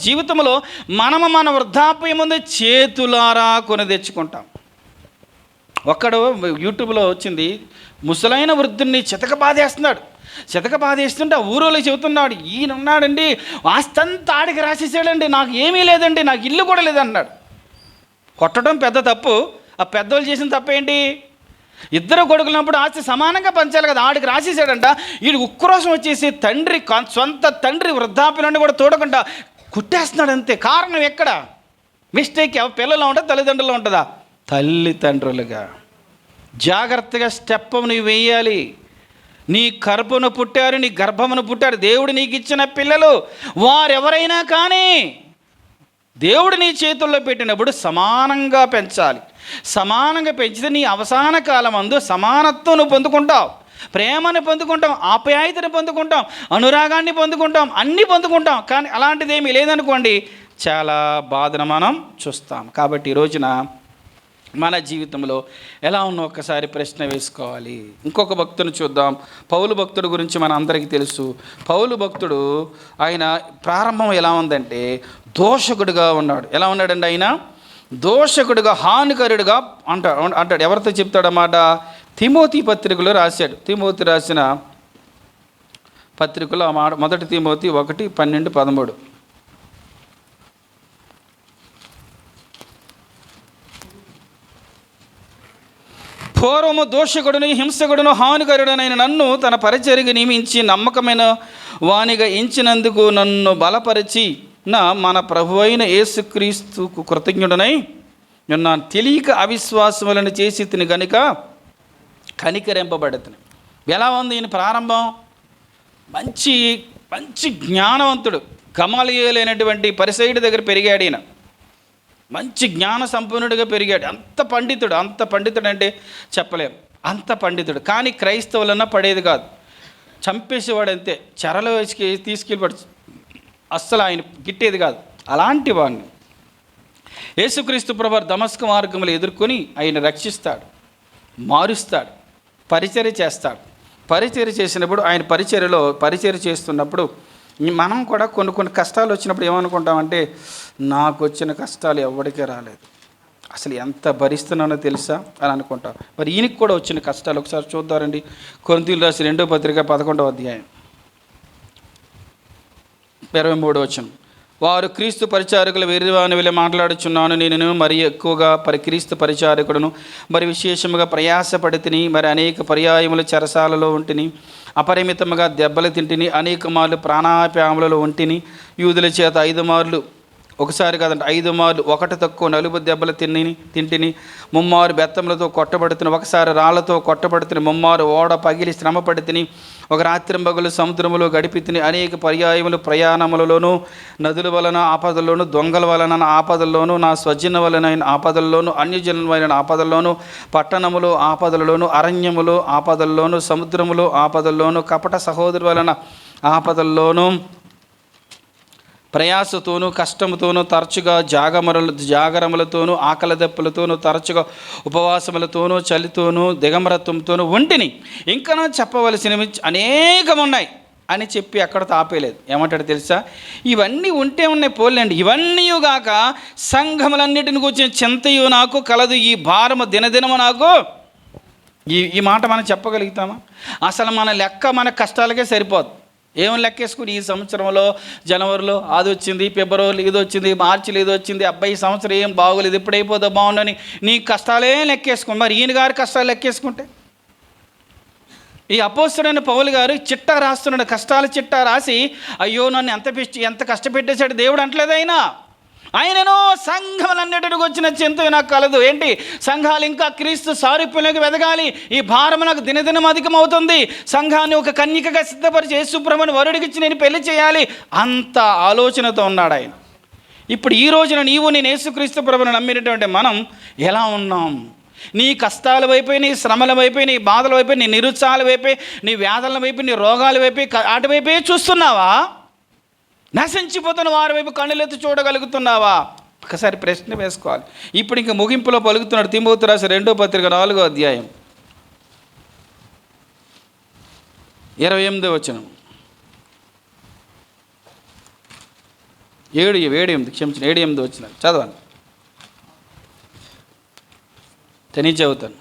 జీవితంలో మనము మన వృద్ధాప్యం ముందు చేతులారా కొని తెచ్చుకుంటాం. ఒక్కడు యూట్యూబ్లో వచ్చింది, ముసలైన వృద్ధుడిని చితక బాధేస్తుంటే ఆ ఊరోళ్ళు చెబుతున్నాడు, ఈయన ఉన్నాడండి ఆస్తంతా ఆడికి రాసేసాడండి, నాకు ఏమీ లేదండి, నాకు ఇల్లు కూడా లేదన్నాడు. కొట్టడం పెద్ద తప్పు, ఆ పెద్దోళ్ళు చేసిన తప్పేంటి? ఇద్దరు కొడుకున్నప్పుడు ఆస్తి సమానంగా పంచాలి కదా. ఆడికి రాసేసాడంట. వీడు ఉక్రోషం వచ్చేసి సొంత తండ్రి వృద్ధాప్యం కూడా చూడకుండా కుట్టేస్తున్నాడు అంతే. కారణం ఎక్కడ? మిస్టేక్ పిల్లలు ఉంటుందా తల్లిదండ్రులు ఉంటుందా? తల్లిదండ్రులుగా జాగ్రత్తగా స్టెప్ నువ్వు వేయాలి. నీ కడుపును పుట్టారు, నీ గర్భమును పుట్టారు దేవుడు నీకు ఇచ్చిన పిల్లలు. వారెవరైనా కానీ దేవుడు నీ చేతుల్లో పెట్టినప్పుడు సమానంగా పెంచాలి. సమానంగా పెంచితే నీ అవసాన కాలమందు సమానత్వం నువ్వు పొందుకుంటావు, ప్రేమను పొందుకుంటాం, ఆప్యాయతను పొందుకుంటాం, అనురాగాన్ని పొందుకుంటాం, అన్నీ పొందుకుంటాం. కానీ అలాంటిది ఏమీ లేదనుకోండి, చాలా బాధను మనం చూస్తాం. కాబట్టి ఈ రోజున మన జీవితంలో ఎలా ఉన్నో ఒక్కసారి ప్రశ్న వేసుకోవాలి. ఇంకొక భక్తుని చూద్దాం. పౌలు భక్తుడు గురించి మన అందరికీ తెలుసు. పౌలు భక్తుడు ఆయన ప్రారంభం ఎలా ఉందంటే దోషకుడిగా ఉన్నాడు. ఎలా ఉన్నాడండి? ఆయన దోషకుడిగా, హానికరుడుగా అంటాడు. ఎవరితో చెప్తాడన్నమాట? తిమోతి పత్రికలో రాశాడు. తిమోతి రాసిన పత్రికలో మొదటి తిమోతి 1:12-13. పూర్వము దోషకుడును, హింసకుడును, హానికరుడనైన నన్ను తన పరిచర్యకు నియమించి నమ్మకమైన వానిగా ఎంచినందుకు నన్ను బలపరిచి మన ప్రభు అయిన యేసుక్రీస్తుకు కృతజ్ఞుడనై ఉన్నాను. తెలియక అవిశ్వాసములను చేసి తిని గనుక కనికరింపబడుతుంది. ఎలా ఉంది ఈయన ప్రారంభం? మంచి జ్ఞానవంతుడు, గమలీయులైనటువంటి పరిసయ్యుడి దగ్గర పెరిగాడు. ఈయన మంచి జ్ఞాన సంపన్నుడిగా పెరిగాడు. అంత పండితుడు అంటే చెప్పలేం, అంత పండితుడు. కానీ క్రైస్తవులన్నా పడేది కాదు, చంపేసేవాడు అంతే. చెరలో తీసుకెళ్ళిపడు, అస్సలు ఆయన గిట్టేది కాదు. అలాంటి వాడిని యేసుక్రీస్తు ప్రభువు దమస్కు మార్గములు ఎదుర్కొని ఆయన రక్షిస్తాడు, మారుస్తాడు, పరిచర్య చేస్తాడు. పరిచర్య చేసినప్పుడు ఆయన పరిచర్య చేస్తున్నప్పుడు మనం కూడా కొన్ని కష్టాలు వచ్చినప్పుడు ఏమనుకుంటామంటే, నాకు వచ్చిన కష్టాలు ఎవరికీ రాలేదు, అసలు ఎంత భరిస్తున్నానో తెలుసా అని అనుకుంటాం. మరి ఈయనకి కూడా వచ్చిన కష్టాలు ఒకసారి చూద్దారండి. కొరింథీయులకు రాసిన 2వ పత్రిక 11వ అధ్యాయం 23వ వచనం. వారు క్రీస్తు పరిచారకులు వేరువాని వెళ్ళి మాట్లాడుచున్నాను, నేను మరి ఎక్కువగా క్రీస్తు పరిచారకుడును, మరి విశేషముగా ప్రయాసపడి తిని, మరి అనేక పర్యాయములు చెరసాలలో ఉంటిని, అపరిమితముగా దెబ్బలు తింటిని, అనేక మార్లు ప్రాణాపాయములలో ఉంటిని, యూదుల చేత 5 మార్లు, ఒకసారి కాదంటే 5 మార్లు, ఒకటి తక్కువ 4 దెబ్బలు తింటిని, 3 మారు బెత్తములతో కొట్టబడుతుని, ఒకసారి రాళ్లతో కొట్టబడుతుని, 3 మారు ఓడ పగిలి శ్రమ పడితిని, ఒక రాత్రింబగలు సముద్రములో గడిపి తిని, అనేక పర్యాయములు ప్రయాణములలోనూ, నదుల వలన ఆపదల్లోనూ, దొంగల వలన ఆపదల్లోనూ, నా స్వజన వలన ఆపదల్లోనూ, అన్యజనులైన ఆపదల్లోనూ, పట్టణములు ఆపదలలోనూ, అరణ్యములు ఆపదల్లోనూ, సముద్రములు ఆపదల్లోనూ, కపట సహోదరు వలన ఆపదల్లోనూ, ప్రయాసతోనూ కష్టముతోనూ, తరచుగా జాగరములతోనూ, ఆకలి దెప్పులతోనూ, తరచుగా ఉపవాసములతోనూ, చలితోనూ, దిగంబరత్వంతోనూ ఉంటిని. ఇంకా చెప్పవలసినవి అనేకమున్నాయి అని చెప్పి అక్కడతో ఆపేయలేదు. ఏమంటాడు తెలుసా? ఇవన్నీ ఉంటే ఉన్నాయి పోలేండి, ఇవన్నీగాక సంఘములన్నిటిని కూర్చొని చింతయు నాకు కలదు, ఈ భారము దినదినము నాకు. ఈ మాట మనం చెప్పగలుగుతామా? అసలు మన లెక్క మన కష్టాలకే సరిపోదు. ఏమని లెక్కేసుకుని, ఈ సంవత్సరంలో జనవరిలో అది వచ్చింది, ఫిబ్రవరిలో ఇది వచ్చింది, మార్చిలో ఇది వచ్చింది, అబ్బాయి ఈ సంవత్సరం ఏం బాగోలేదు, ఎప్పుడైపోతే బాగుండని నీ కష్టాలే లెక్కేసుకోండి. మరి ఈయన గారి కష్టాలు లెక్కేసుకుంటే, ఈ అపోస్తలుడైన పౌలు గారు చిట్టా రాస్తున్నాడు, కష్టాల చిట్టా రాసి, అయ్యో నన్ను ఎంత కష్టపెట్టేశాడు దేవుడు అంటలేదు ఆయనను సంఘములన్నిటికి వచ్చిన చింత నాకు కలదు. ఏంటి? సంఘాలు ఇంకా క్రీస్తు సారూప్యంలోకి వెదగాలి, ఈ భారం నాకు దినదినం అధికమవుతుంది, సంఘాన్ని ఒక కన్యకగా సిద్ధపరిచి యేసుప్రభుని వరుడికిచ్చి నేను పెళ్లి చేయాలి, అంత ఆలోచనతో ఉన్నాడు ఆయన. ఇప్పుడు ఈ రోజున నేను యేసుక్రీస్తు ప్రభుని నమ్మినటువంటి మనం ఎలా ఉన్నాం? నీ కష్టాల వైపు, నీ శ్రమల వైపు, నీ బాధల వైపు, నీ నిరుత్సాహాల వైపు, నీ వ్యాధుల వైపు, నీ రోగాల వైపు, వాటి వైపే చూస్తున్నావా? నశించిపోతున్న వారి వైపు కన్నులెత్తి చూడగలుగుతున్నావా? ఒకసారి ప్రశ్న వేసుకోవాలి. ఇప్పుడు ఇంకా ముగింపులో పలుకుతున్నాడు. తిమోతి రాసిన 2వ పత్రిక 4వ అధ్యాయం 28వ వచనం. 7:8 క్షమించిన 7:8 వచ్చిన చదవండి. నేను చదువుతాను.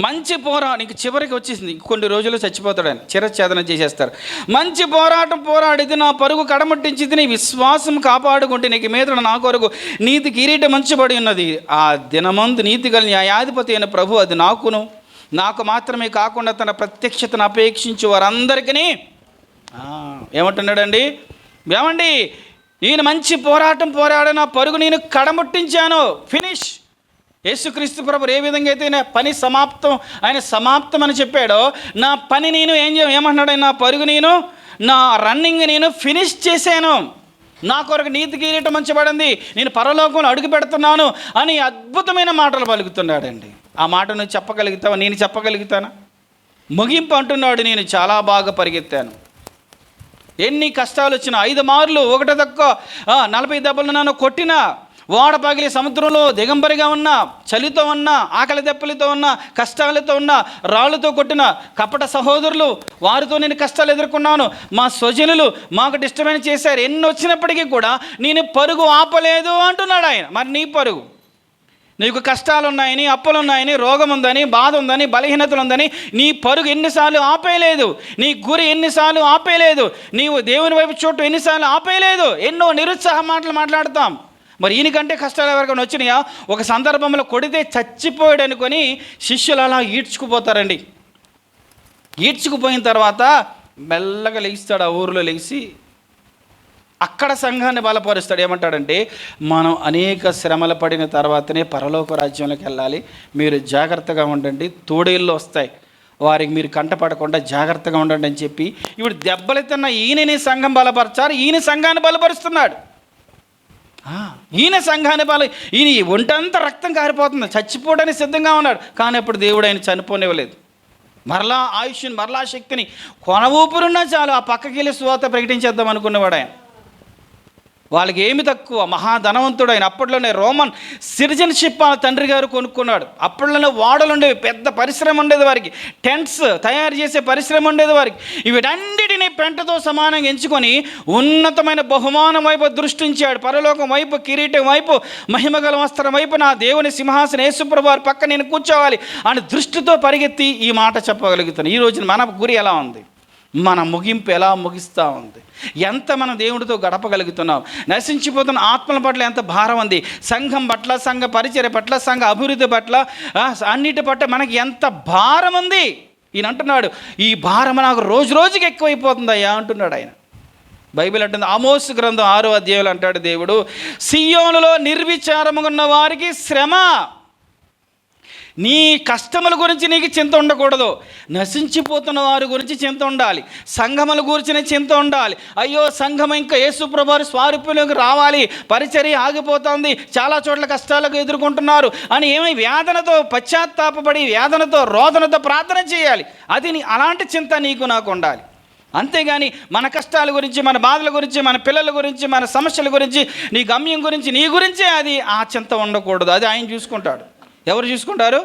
మంచి పోరాటానికి చివరికి వచ్చేసింది, కొన్ని రోజులు చచ్చిపోతాడు ఆయన, చిరఛేదన చేసేస్తారు. మంచి పోరాటం పోరాడితే నా పరుగు కడముట్టించింది, నీ విశ్వాసం కాపాడుకుంటే నీకు మీద నా కొరకు నీతి కిరీటం మంచబడి ఉన్నది. ఆ దినమందు నీతి గల న్యాయాధిపతి అయిన ప్రభు అది నాకు మాత్రమే కాకుండా తన ప్రత్యక్షతను అపేక్షించి వారందరికీ ఏమంటున్నాడండి? ఏమండి, నేను మంచి పోరాటం పోరాడి నా పరుగు నేను కడముట్టించాను, ఫినిష్. యేసుక్రీస్తు ప్రభు ఏ విధంగా అయితే పని సమాప్తం, ఆయన సమాప్తం అని చెప్పాడో, నా పని నేను ఏమంటున్నాడు? నా పరుగు నా రన్నింగ్ నేను ఫినిష్ చేశాను, నా కొరకు నీతి కిరీటం మంచబడింది, నేను పరలోకంలో అడుగు పెడుతున్నాను అని అద్భుతమైన మాటలు పలుకుతున్నాడండి. ఆ మాట నువ్వు చెప్పగలుగుతావా? నేను చెప్పగలుగుతానా? ముగింపు అంటున్నాడు, నేను చాలా బాగా పరిగెత్తాను. ఎన్ని కష్టాలు వచ్చినా 5 మార్లు ఒకటి తక్కువ 40 దెబ్బలు నన్ను కొట్టినా, ఓడ పగిలి సముద్రంలో దిగంబరిగా ఉన్నా, చలితో ఉన్నా, ఆకలి దెబ్బలతో ఉన్నా, కష్టాలతో ఉన్నా, రాళ్ళతో కొట్టిన కపట సహోదరులు, వారితో నేను కష్టాలు ఎదుర్కొన్నాను. మా స్వజనులు మాకు డిస్టర్బెన్స్ చేశారు. ఎన్ని వచ్చినప్పటికీ కూడా నేను పరుగు ఆపలేదు అంటున్నాడు ఆయన. మరి నీ పరుగు, నీకు కష్టాలు ఉన్నాయని, అప్పులు ఉన్నాయని, రోగం ఉందని, బాధ ఉందని, బలహీనతలు ఉందని నీ పరుగు ఎన్నిసార్లు ఆపేయలేదు, నీ గురి ఎన్నిసార్లు ఆపేయలేదు, నీవు దేవుని వైపు చూడటం ఎన్నిసార్లు ఆపేయలేదు. ఎన్నో నిరుత్సాహ మాటలు మాట్లాడతాం. మరి ఈయనకంటే కష్టాలు ఎవరికైనా వచ్చినాయా? ఒక సందర్భంలో కొడితే చచ్చిపోయాడు అనుకొని శిష్యులు అలా ఈడ్చుకుపోతారండి. ఈడ్చుకుపోయిన తర్వాత మెల్లగా లెగిస్తాడు, ఆ ఊరిలో లెగిసి అక్కడ సంఘాన్ని బలపరుస్తాడు. ఏమంటాడంటే, మనం అనేక శ్రమలు పడిన తర్వాతనే పరలోక రాజ్యంలోకి వెళ్ళాలి, మీరు జాగ్రత్తగా ఉండండి, తోడేళ్ళు వస్తాయి, వారికి మీరు కంటపడకుండా జాగ్రత్తగా ఉండండి అని చెప్పి ఇప్పుడు దెబ్బలెత్తున్న ఈయనని సంఘం బలపరచారు, ఈయన సంఘాన్ని బలపరుస్తున్నాడు. ఈయన సంఘాన్ని ఈయన ఒంటంతా రక్తం కారిపోతుంది, చచ్చిపోవడానికి సిద్ధంగా ఉన్నాడు. కానీ అప్పుడు దేవుడు ఆయన చనిపోనివ్వలేదు. మరలా ఆయుష్ని, మరలా శక్తిని, కొన ఊపిరున్నా చాలు ఆ పక్కకి వెళ్ళి సువార్త ప్రకటించేద్దాం అనుకున్నవాడు ఆయన. వాళ్ళకి ఏమి తక్కువ, మహాధనవంతుడు ఆయన. అప్పట్లోనే రోమన్ సిటిజన్షిప్ ఆ తండ్రి గారు కొనుక్కున్నాడు. అప్పట్లోనే వాడలు ఉండేవి, పెద్ద పరిశ్రమ ఉండేది వారికి, టెంట్స్ తయారు చేసే పరిశ్రమ ఉండేది వారికి. వీటన్నిటినీ పెంటతో సమానంగా ఎంచుకొని ఉన్నతమైన బహుమానం వైపు దృష్టించాడు, పరలోకం వైపు, కిరీటం వైపు, మహిమగల వస్త్రం వైపు, నా దేవుని సింహాసనం యేసుప్రభు వారి పక్క నేను కూర్చోవాలి అని దృష్టితో పరిగెత్తి ఈ మాట చెప్పగలుగుతాను. ఈ రోజున మన గురి ఎలా ఉంది? మన ముగింపు ఎలా ముగిస్తూ ఉంది? ఎంత మనం దేవుడితో గడపగలుగుతున్నాం? నశించిపోతున్న ఆత్మల పట్ల ఎంత భారం ఉంది? సంఘం పట్ల, సంఘ పరిచర్య పట్ల, సంఘ అభివృద్ధి పట్ల, అన్నిటి పట్ల మనకి ఎంత భారం ఉంది? ఈయన అంటున్నాడు, ఈ భారం నాకు రోజు రోజుకి ఎక్కువైపోతుందయ్యా అంటున్నాడు ఆయన. బైబిల్ అంటుంది, ఆమోసు గ్రంథం 6వ అధ్యాయంలో అంటాడు దేవుడు, సియోనులో నిర్విచారముగా ఉన్న వారికి శ్రమ. నీ కష్టముల గురించి నీకు చింత ఉండకూడదు, నశించిపోతున్న వారి గురించి చింత ఉండాలి, సంఘముల గురించిన చింత ఉండాలి. అయ్యో సంఘం ఇంకా యేసుప్రభువారి స్వారూప్యంలోకి రావాలి, పరిచర్య ఆగిపోతుంది, చాలా చోట్ల కష్టాలకు ఎదుర్కొంటున్నారు అని ఏమై వేదనతో పశ్చాత్తాపపడి, వేదనతో, రోదనతో ప్రార్థన చేయాలి. అది అలాంటి చింత నీకు నాకు ఉండాలి. అంతేగాని మన కష్టాల గురించి, మన బాధల గురించి, మన పిల్లల గురించి, మన సమస్యల గురించి, నీ గమ్యం గురించి, నీ గురించే అది ఆ చింత ఉండకూడదు. అది ఆయన చూసుకుంటాడు. ఎవరు చూసుకుంటారు?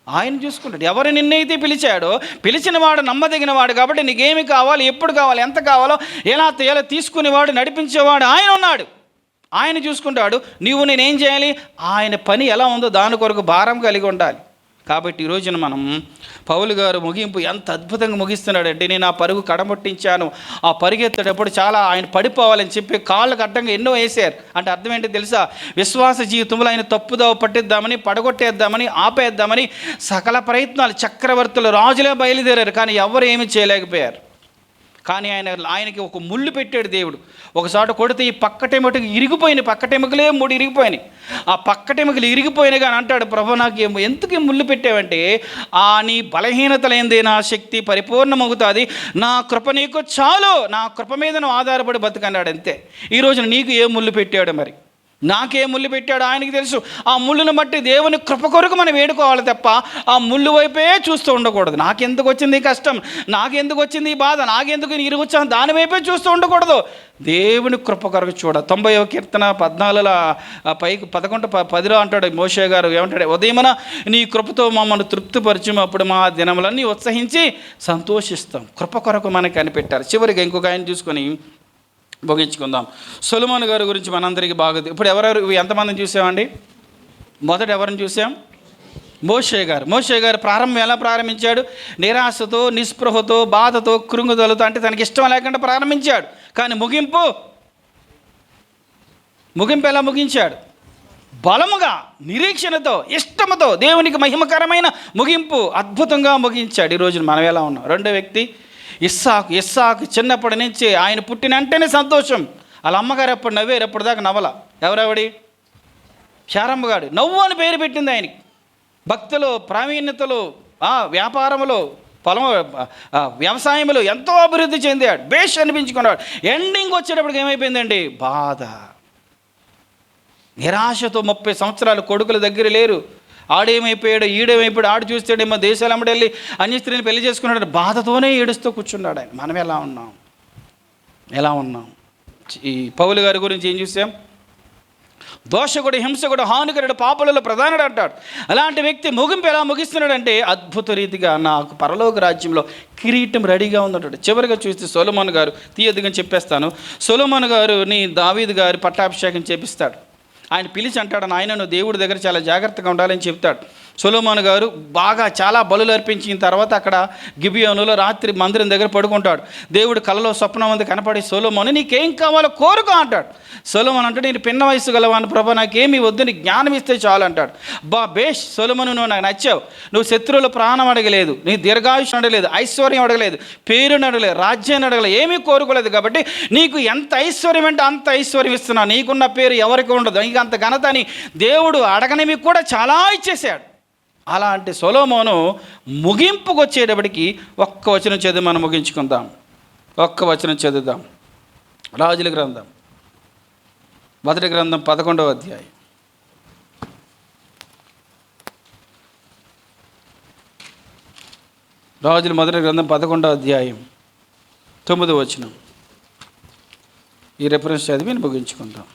ఆయన చూసుకుంటాడు. ఎవరు నిన్నైతే పిలిచాడో, పిలిచిన వాడు నమ్మదగిన వాడు కాబట్టి నీకేమి కావాలి, ఎప్పుడు కావాలి, ఎంత కావాలో ఎలా తీసుకునేవాడు, నడిపించేవాడు ఆయన ఉన్నాడు. ఆయన చూసుకుంటాడు. నేనేం చేయాలి? ఆయన పని ఎలా ఉందో దాని కొరకు భారం కలిగి ఉండాలి. కాబట్టి ఈ రోజున మనం పౌలు గారు ముగింపు ఎంత అద్భుతంగా ముగిస్తున్నాడంటే, నేను ఆ పరుగు కడముట్టించాను. ఆ పరిగెత్తేటప్పుడు చాలా ఆయన పడిపోవాలని చెప్పి కాళ్ళకు అడ్డంగా ఎన్నో వేసారు. అంటే అర్థం ఏంటో తెలుసా? విశ్వాస జీవితంలో ఆయన తప్పుదోవ పట్టిద్దామని, పడగొట్టేద్దామని, ఆపేద్దామని సకల ప్రయత్నాలు, చక్రవర్తులు, రాజులే బయలుదేరారు, కానీ ఎవరు ఏమీ చేయలేకపోయారు. కానీ ఆయనకి ఒక ముళ్ళు పెట్టాడు దేవుడు. ఒకసారి కొడితే ఈ పక్కటెముకలు ఇరిగిపోయినాయి, పక్కటెముకలే 3 ఇరిగిపోయినాయి. ఆ పక్కటెముకలు ఇరిగిపోయినాయి కానీ అంటాడు, ప్రభు నాకు ఎందుకు ముళ్ళు పెట్టావంటే, నీ బలహీనతలైంది నా శక్తి పరిపూర్ణమవుతుంది, నా కృప నీకు చాలు, నా కృప మీద నువ్వు ఆధారపడి బతుకన్నాడు. అంతే. ఈరోజు నీకు ఏ ముళ్ళు పెట్టాడు? మరి నాకే ముళ్ళు పెట్టాడు ఆయనకి తెలుసు. ఆ ముళ్ళును బట్టి దేవుని కృప కొరకు మనం వేడుకోవాలి తప్ప ఆ ముళ్ళు వైపే చూస్తూ ఉండకూడదు. నాకెందుకు వచ్చింది ఈ కష్టం, నాకెందుకు వచ్చింది ఈ బాధ, నాకెందుకు ఇరుగుచ్చాను, దాని వైపే చూస్తూ ఉండకూడదు. దేవుని కృప కొరకు చూడ. 90వ కీర్తన 14 పైకి 11:10 అంటాడు మోషే గారు. ఏమంటాడు? ఉదయమున నీ కృపతో మమ్మల్ని తృప్తిపరచము, అప్పుడు మా దినములన్నీ ఉత్సహించి సంతోషిస్తాం. కృప కొరకు మనకి కనిపెట్టారు. చివరికి ఇంకొక ఆయన చూసుకొని ముగించుకుందాం. సొలొమోను గారి గురించి మనందరికీ బాగా ఇప్పుడు ఎవరెవరు ఎంతమందిని చూసామండి? మొదట ఎవరిని చూసాం? మోషే గారు. మోషే గారు ప్రారంభం ఎలా ప్రారంభించాడు? నిరాశతో, నిస్పృహతో, బాధతో, కృంగుదలతో, అంటే తనకి ఇష్టం లేకుండా ప్రారంభించాడు. కానీ ముగింపు ఎలా ముగించాడు? బలముగా, నిరీక్షణతో, ఇష్టముతో, దేవునికి మహిమకరమైన ముగింపు, అద్భుతంగా ముగించాడు. ఈరోజు మనం ఎలా ఉన్నాం? రెండో వ్యక్తి ఇస్సాకు చిన్నప్పటి నుంచి ఆయన పుట్టిన వెంటనే సంతోషం. వాళ్ళ అమ్మగారు ఎప్పుడు నవ్వేరు, ఎప్పుడు దాకా నవ్వల. ఎవరెవడి? శారమ్మ గారు. నవ్వు అని పేరు పెట్టింది ఆయనకి. భక్తులు, ప్రావీణ్యతలు, వ్యాపారములు, పొలం, వ్యవసాయంలో ఎంతో అభివృద్ధి చెందాడు, బేష్ అనిపించుకున్నాడు. ఎండింగ్ వచ్చేటప్పటికి ఏమైపోయిందండి? బాధ, నిరాశతో 30 సంవత్సరాలు కొడుకుల దగ్గర లేరు. ఆడేమైపోయాడు, ఈడేమైపోయాడు, ఆడు చూస్తాడేమో దేశాలు అమ్మడెళ్ళి అన్య స్త్రీని పెళ్లి చేసుకున్నాడు. బాధతోనే ఏడుస్తూ కూర్చున్నాడు ఆయన. మనం ఎలా ఉన్నాం? ఈ పౌలు గారి గురించి ఏం చూసాం? దోషకుడు, హింసకుడు, హానికరుడు, పాపలలో ప్రధానుడు అంటాడు. అలాంటి వ్యక్తి ముగింపు ఎలా ముగిస్తున్నాడంటే అద్భుత రీతిగా నాకు పరలోక రాజ్యంలో కిరీటం రెడీగా ఉందంటాడు. చివరిగా చూస్తే సొలొమోను గారు, తీయదుగా చెప్పేస్తాను. సొలొమోను గారుని దావీదు గారు పట్టాభిషేకం చేపిస్తాడు. ఆయన పిలిచి అంటాడు, నాయన నువ్వు దేవుడి దగ్గర చాలా జాగ్రత్తగా ఉండాలని చెప్తాడు. సొలొమోను గారు చాలా బలులు అర్పించిన తర్వాత అక్కడ గిబియోనులో రాత్రి మందిరం దగ్గర పడుకుంటాడు. దేవుడు కలలో స్వప్నం అంది కనపడి, సొలొమోను నీకేం కావాలో కోరుకో అంటాడు. సొలొమోను అంటే నేను పిన్న వయసు గలవాను ప్రభా, నాకేమీ వద్దు, నీ జ్ఞానం ఇస్తే చాలు అంటాడు. బేష్ సొలొమోను, నువ్వు నాకు నచ్చావు. నువ్వు శత్రువుల ప్రాణం అడగలేదు, నీ దీర్ఘాయుష్యం అడగలేదు, ఐశ్వర్యం అడగలేదు, పేరుని అడగలేదు, రాజ్యాన్ని అడగలేదు, ఏమీ కోరుకోలేదు. కాబట్టి నీకు ఎంత ఐశ్వర్యం అంటే అంత ఐశ్వర్యం ఇస్తున్నాను. నీకున్న పేరు ఎవరికి ఉండదు, నీకు అంత ఘనత అని దేవుడు అడగనివి కూడా చాలా ఇచ్చేశాడు. అలాంటి సొలొమోను ముగింపుకు వచ్చేటప్పటికి ఒక్క వచనం చదివి మనం ముగించుకుందాం. ఒక్క వచనం చదువుదాం. రాజుల గ్రంథం మొదటి గ్రంథం 11వ అధ్యాయం. రాజుల మొదటి గ్రంథం 11వ అధ్యాయం 9వ వచనం. ఈ రెఫరెన్స్ చదివి ముగించుకుందాం.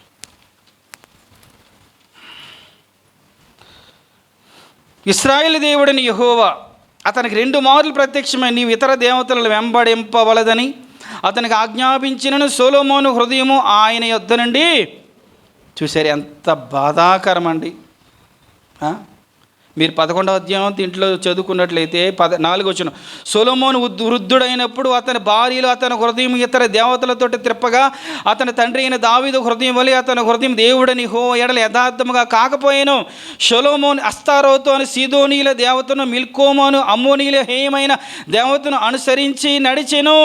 ఇశ్రాయేలు దేవుడిని యెహోవా అతనికి 2 మార్లు ప్రత్యక్షమై నీవు ఇతర దేవతలను వెంబడింపవలదని అతనికి ఆజ్ఞాపించినను సొలొమోను హృదయము ఆయన యొద్ద నుండి. చూశారు ఎంత బాధాకరం అండి. మీరు 11వ అధ్యాయం దీంట్లో చదువుకున్నట్లయితే 4వ వచనం, సొలొమోను వృద్ధుడైనప్పుడు అతని భార్యలు అతని హృదయం ఇతర దేవతలతోటి త్రిప్పగా అతని తండ్రి అయిన దావీదు హృదయం వలె అతని హృదయం దేవుడని ఎడల యథార్థముగా కాకపోయాను. సొలొమోను అస్తారోతు అని సీదోనీల దేవతను, మిల్కోమోను అమ్మోనీల హేయమైన దేవతను అనుసరించి నడిచెను.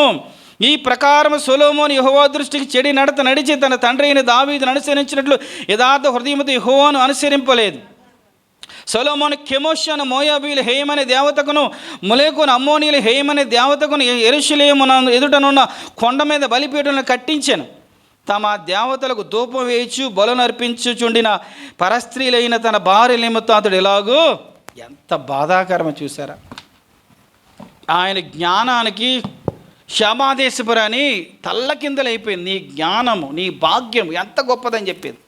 ఈ ప్రకారం సొలొమోను యెహోవా దృష్టికి చెడి నడత నడిచి తన తండ్రి అయిన దావీదును అనుసరించినట్లు యథార్థ హృదయముతో యెహోవాను అనుసరింపలేదు. సొలొమోను కెమోషను మోయాబీల హేయమనే దేవతకును, మొలెకును అమ్మోనీల హేయమనే దేవతకును యెరూషలేము ఎదుటనున్న కొండ మీద బలిపీఠను కట్టించెను. తమ దేవతలకు ధూపం వేయచ్చు బలును అర్పించుచుండిన పరస్త్రీలైన తన భార్య నిమిత్తం అతడు ఎలాగూ. ఎంత బాధాకరమో చూసారా? ఆయన జ్ఞానానికి క్షమాదేశపురాని తల్లకిందలైపోయింది. నీ జ్ఞానము, నీ భాగ్యం ఎంత గొప్పదని చెప్పేది.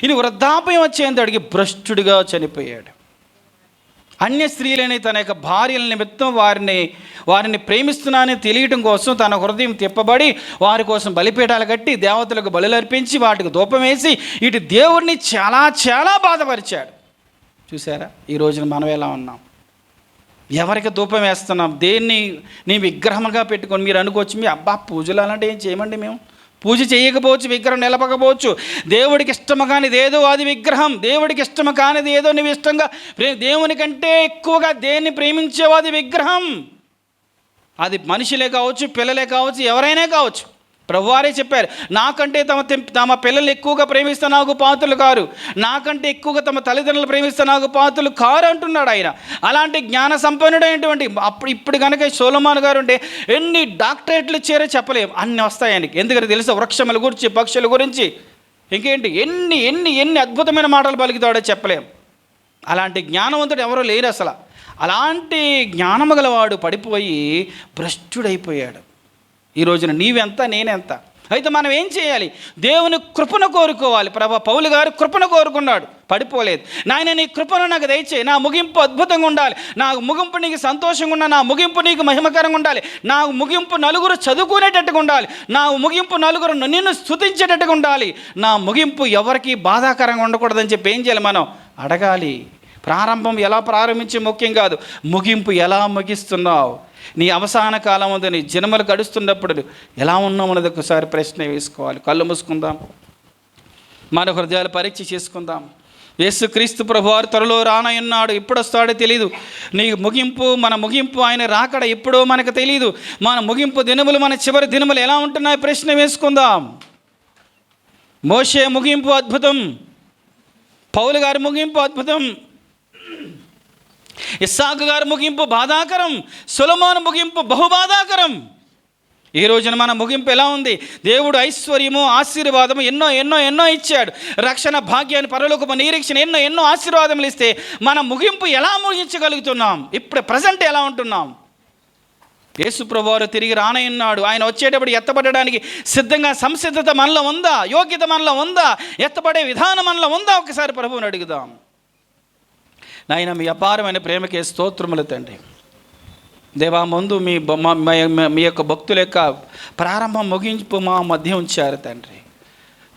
ఇది వృద్ధాప్యం వచ్చేంత అడిగి భ్రష్టుడిగా చనిపోయాడు. అన్య స్త్రీలని తన యొక్క భార్యల నిమిత్తం వారిని ప్రేమిస్తున్నానని తెలియటం కోసం తన హృదయం తిప్పబడి వారి కోసం బలిపీఠాలు కట్టి దేవతలకు బలులు అర్పించి వాటికి ధూపం వేసి ఇటు దేవుడిని చాలా చాలా బాధపరిచాడు. చూసారా ఈ రోజున మనం ఎలా ఉన్నాం? ఎవరికి ధూపం వేస్తున్నాం? దేన్ని నీ విగ్రహంగా పెట్టుకొని మీరు అనుకోవచ్చు, మీ పూజలు అలాంటి ఏం చేయమండి, మేము పూజ చేయకపోవచ్చు, విగ్రహం నిలపకపోవచ్చు. దేవుడికి ఇష్టము కానిది ఏదో అది విగ్రహం. దేవుడికి ఇష్టము కానిది ఏదో నువ్వు ఇష్టంగా దేవుని కంటే ఎక్కువగా దేన్ని ప్రేమించేవో అది విగ్రహం. అది మనుషులే కావచ్చు, పిల్లలే కావచ్చు, ఎవరైనా కావచ్చు. ప్రభువారే చెప్పారు, నాకంటే తమ పిల్లలు ఎక్కువగా ప్రేమిస్తే నాకు పాత్రలు కారు, నాకంటే ఎక్కువగా తమ తల్లిదండ్రులు ప్రేమిస్తే నాకు పాత్రలు కారు అంటున్నాడు ఆయన. అలాంటి జ్ఞాన సంపన్నుడైనటువంటి ఇప్పుడు కనుక సొలొమోను గారు ఉంటే ఎన్ని డాక్టరేట్లు ఇచ్చారో చెప్పలేము, అన్నీ వస్తాయి ఆయనకి. ఎందుకంటే తెలుసా? వృక్షముల గురించి, పక్షుల గురించి, ఇంకేంటి ఎన్ని ఎన్ని ఎన్ని అద్భుతమైన మాటలు పలుకుతాడో చెప్పలేం. అలాంటి జ్ఞానవంతుడు ఎవరో లేరు అసలు. అలాంటి జ్ఞానము గలవాడు పడిపోయి భ్రష్టుడైపోయాడు. ఈ రోజున నీవెంత నేనెంత. అయితే మనం ఏం చేయాలి? దేవుని కృపను కోరుకోవాలి. పౌలు గారు కృపను కోరుకున్నాడు, పడిపోలేదు. నాయన నీ కృపను నాకు దయచేయి, నా ముగింపు అద్భుతంగా ఉండాలి, నా ముగింపు నీకు సంతోషంగా ఉండాలి, నా ముగింపు నీకు మహిమకరంగా ఉండాలి, నా ముగింపు నలుగురు చదువుకునేటట్టుగా ఉండాలి, నా ముగింపు నలుగురు నిన్ను స్తుతించేటట్టుగా ఉండాలి, నా ముగింపు ఎవరికి బాధాకరంగా ఉండకూడదని చెప్పి ఏం చేయాలి? మనం అడగాలి. ప్రారంభం ఎలా ప్రారంభించి ముఖ్యం కాదు, ముగింపు ఎలా ముగిస్తున్నావు. నీ అవసాన కాలం ఉంది, నీ జన్మలు గడుస్తున్నప్పుడు ఎలా ఉన్నాం అన్నది ఒకసారి ప్రశ్న వేసుకోవాలి. కళ్ళు మూసుకుందాం, మన హృదయాలు పరీక్ష చేసుకుందాం. యేసుక్రీస్తు ప్రభువారు త్వరలో రానయ్యున్నాడు. ఎప్పుడు వస్తాడో తెలియదు. నీ ముగింపు, మన ముగింపు, ఆయన రాకడ ఎప్పుడో మనకు తెలియదు. మన ముగింపు దినములు, మన చివరి దినములు ఎలా ఉంటున్నాయి ప్రశ్న వేసుకుందాం. మోషే ముగింపు అద్భుతం, పౌలు గారి ముగింపు అద్భుతం, ఇస్సాకు గారి ముగింపు బాధాకరం, సొలొమోను ముగింపు బహుబాధాకరం. ఈ రోజున మన ముగింపు ఎలా ఉంది? దేవుడు ఐశ్వర్యము, ఆశీర్వాదము ఎన్నో ఎన్నో ఎన్నో ఇచ్చాడు. రక్షణ భాగ్యాన్ని, పరలోకపు నిరీక్షణ, ఎన్నో ఎన్నో ఆశీర్వాదములు ఇస్తే మన ముగింపు ఎలా ముగించగలుగుతున్నాం? ఇప్పుడు ప్రజెంట్ ఎలా ఉంటున్నాం? యేసు ప్రభువారు తిరిగి రానయ్యున్నాడు. ఆయన వచ్చేటప్పుడు ఎత్తబడడానికి సిద్ధంగా సంసిద్ధత మనలో ఉందా? యోగ్యత మనలో ఉందా? ఎత్తబడే విధానం మనలో ఉందా? ఒకసారి ప్రభువుని అడుగుదాం. నాయన మీ అపారమైన ప్రేమకే స్తోత్రములు తండ్రి. దేవా, ముందు మీ యొక్క భక్తుల యొక్క ప్రారంభం ముగింపు మా మధ్య ఉంచారు తండ్రి.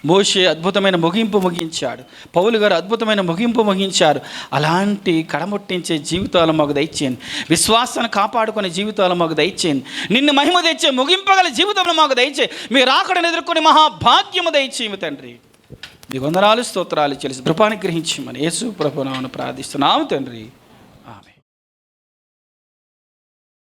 మోషే అద్భుతమైన ముగింపు ముగించాడు, పౌలు గారు అద్భుతమైన ముగింపు ముగించారు. అలాంటి కడముట్టించే జీవితాలు మాకు దయచేయండి. విశ్వాసాన్ని కాపాడుకునే జీవితాలు మాకు దయచేయండి. నిన్ను మహిమ తెచ్చే ముగింపగల జీవితంలో మాకు దయచేయి. మీ రాకడను ఎదుర్కొని మహాభాగ్యము దయచేయము తండ్రి. మీ వందనాలు స్తోత్రాలు చెల్లిసి కృపాను గ్రహించమని యేసు ప్రభువును ప్రార్థిస్తున్నాము తండ్రి.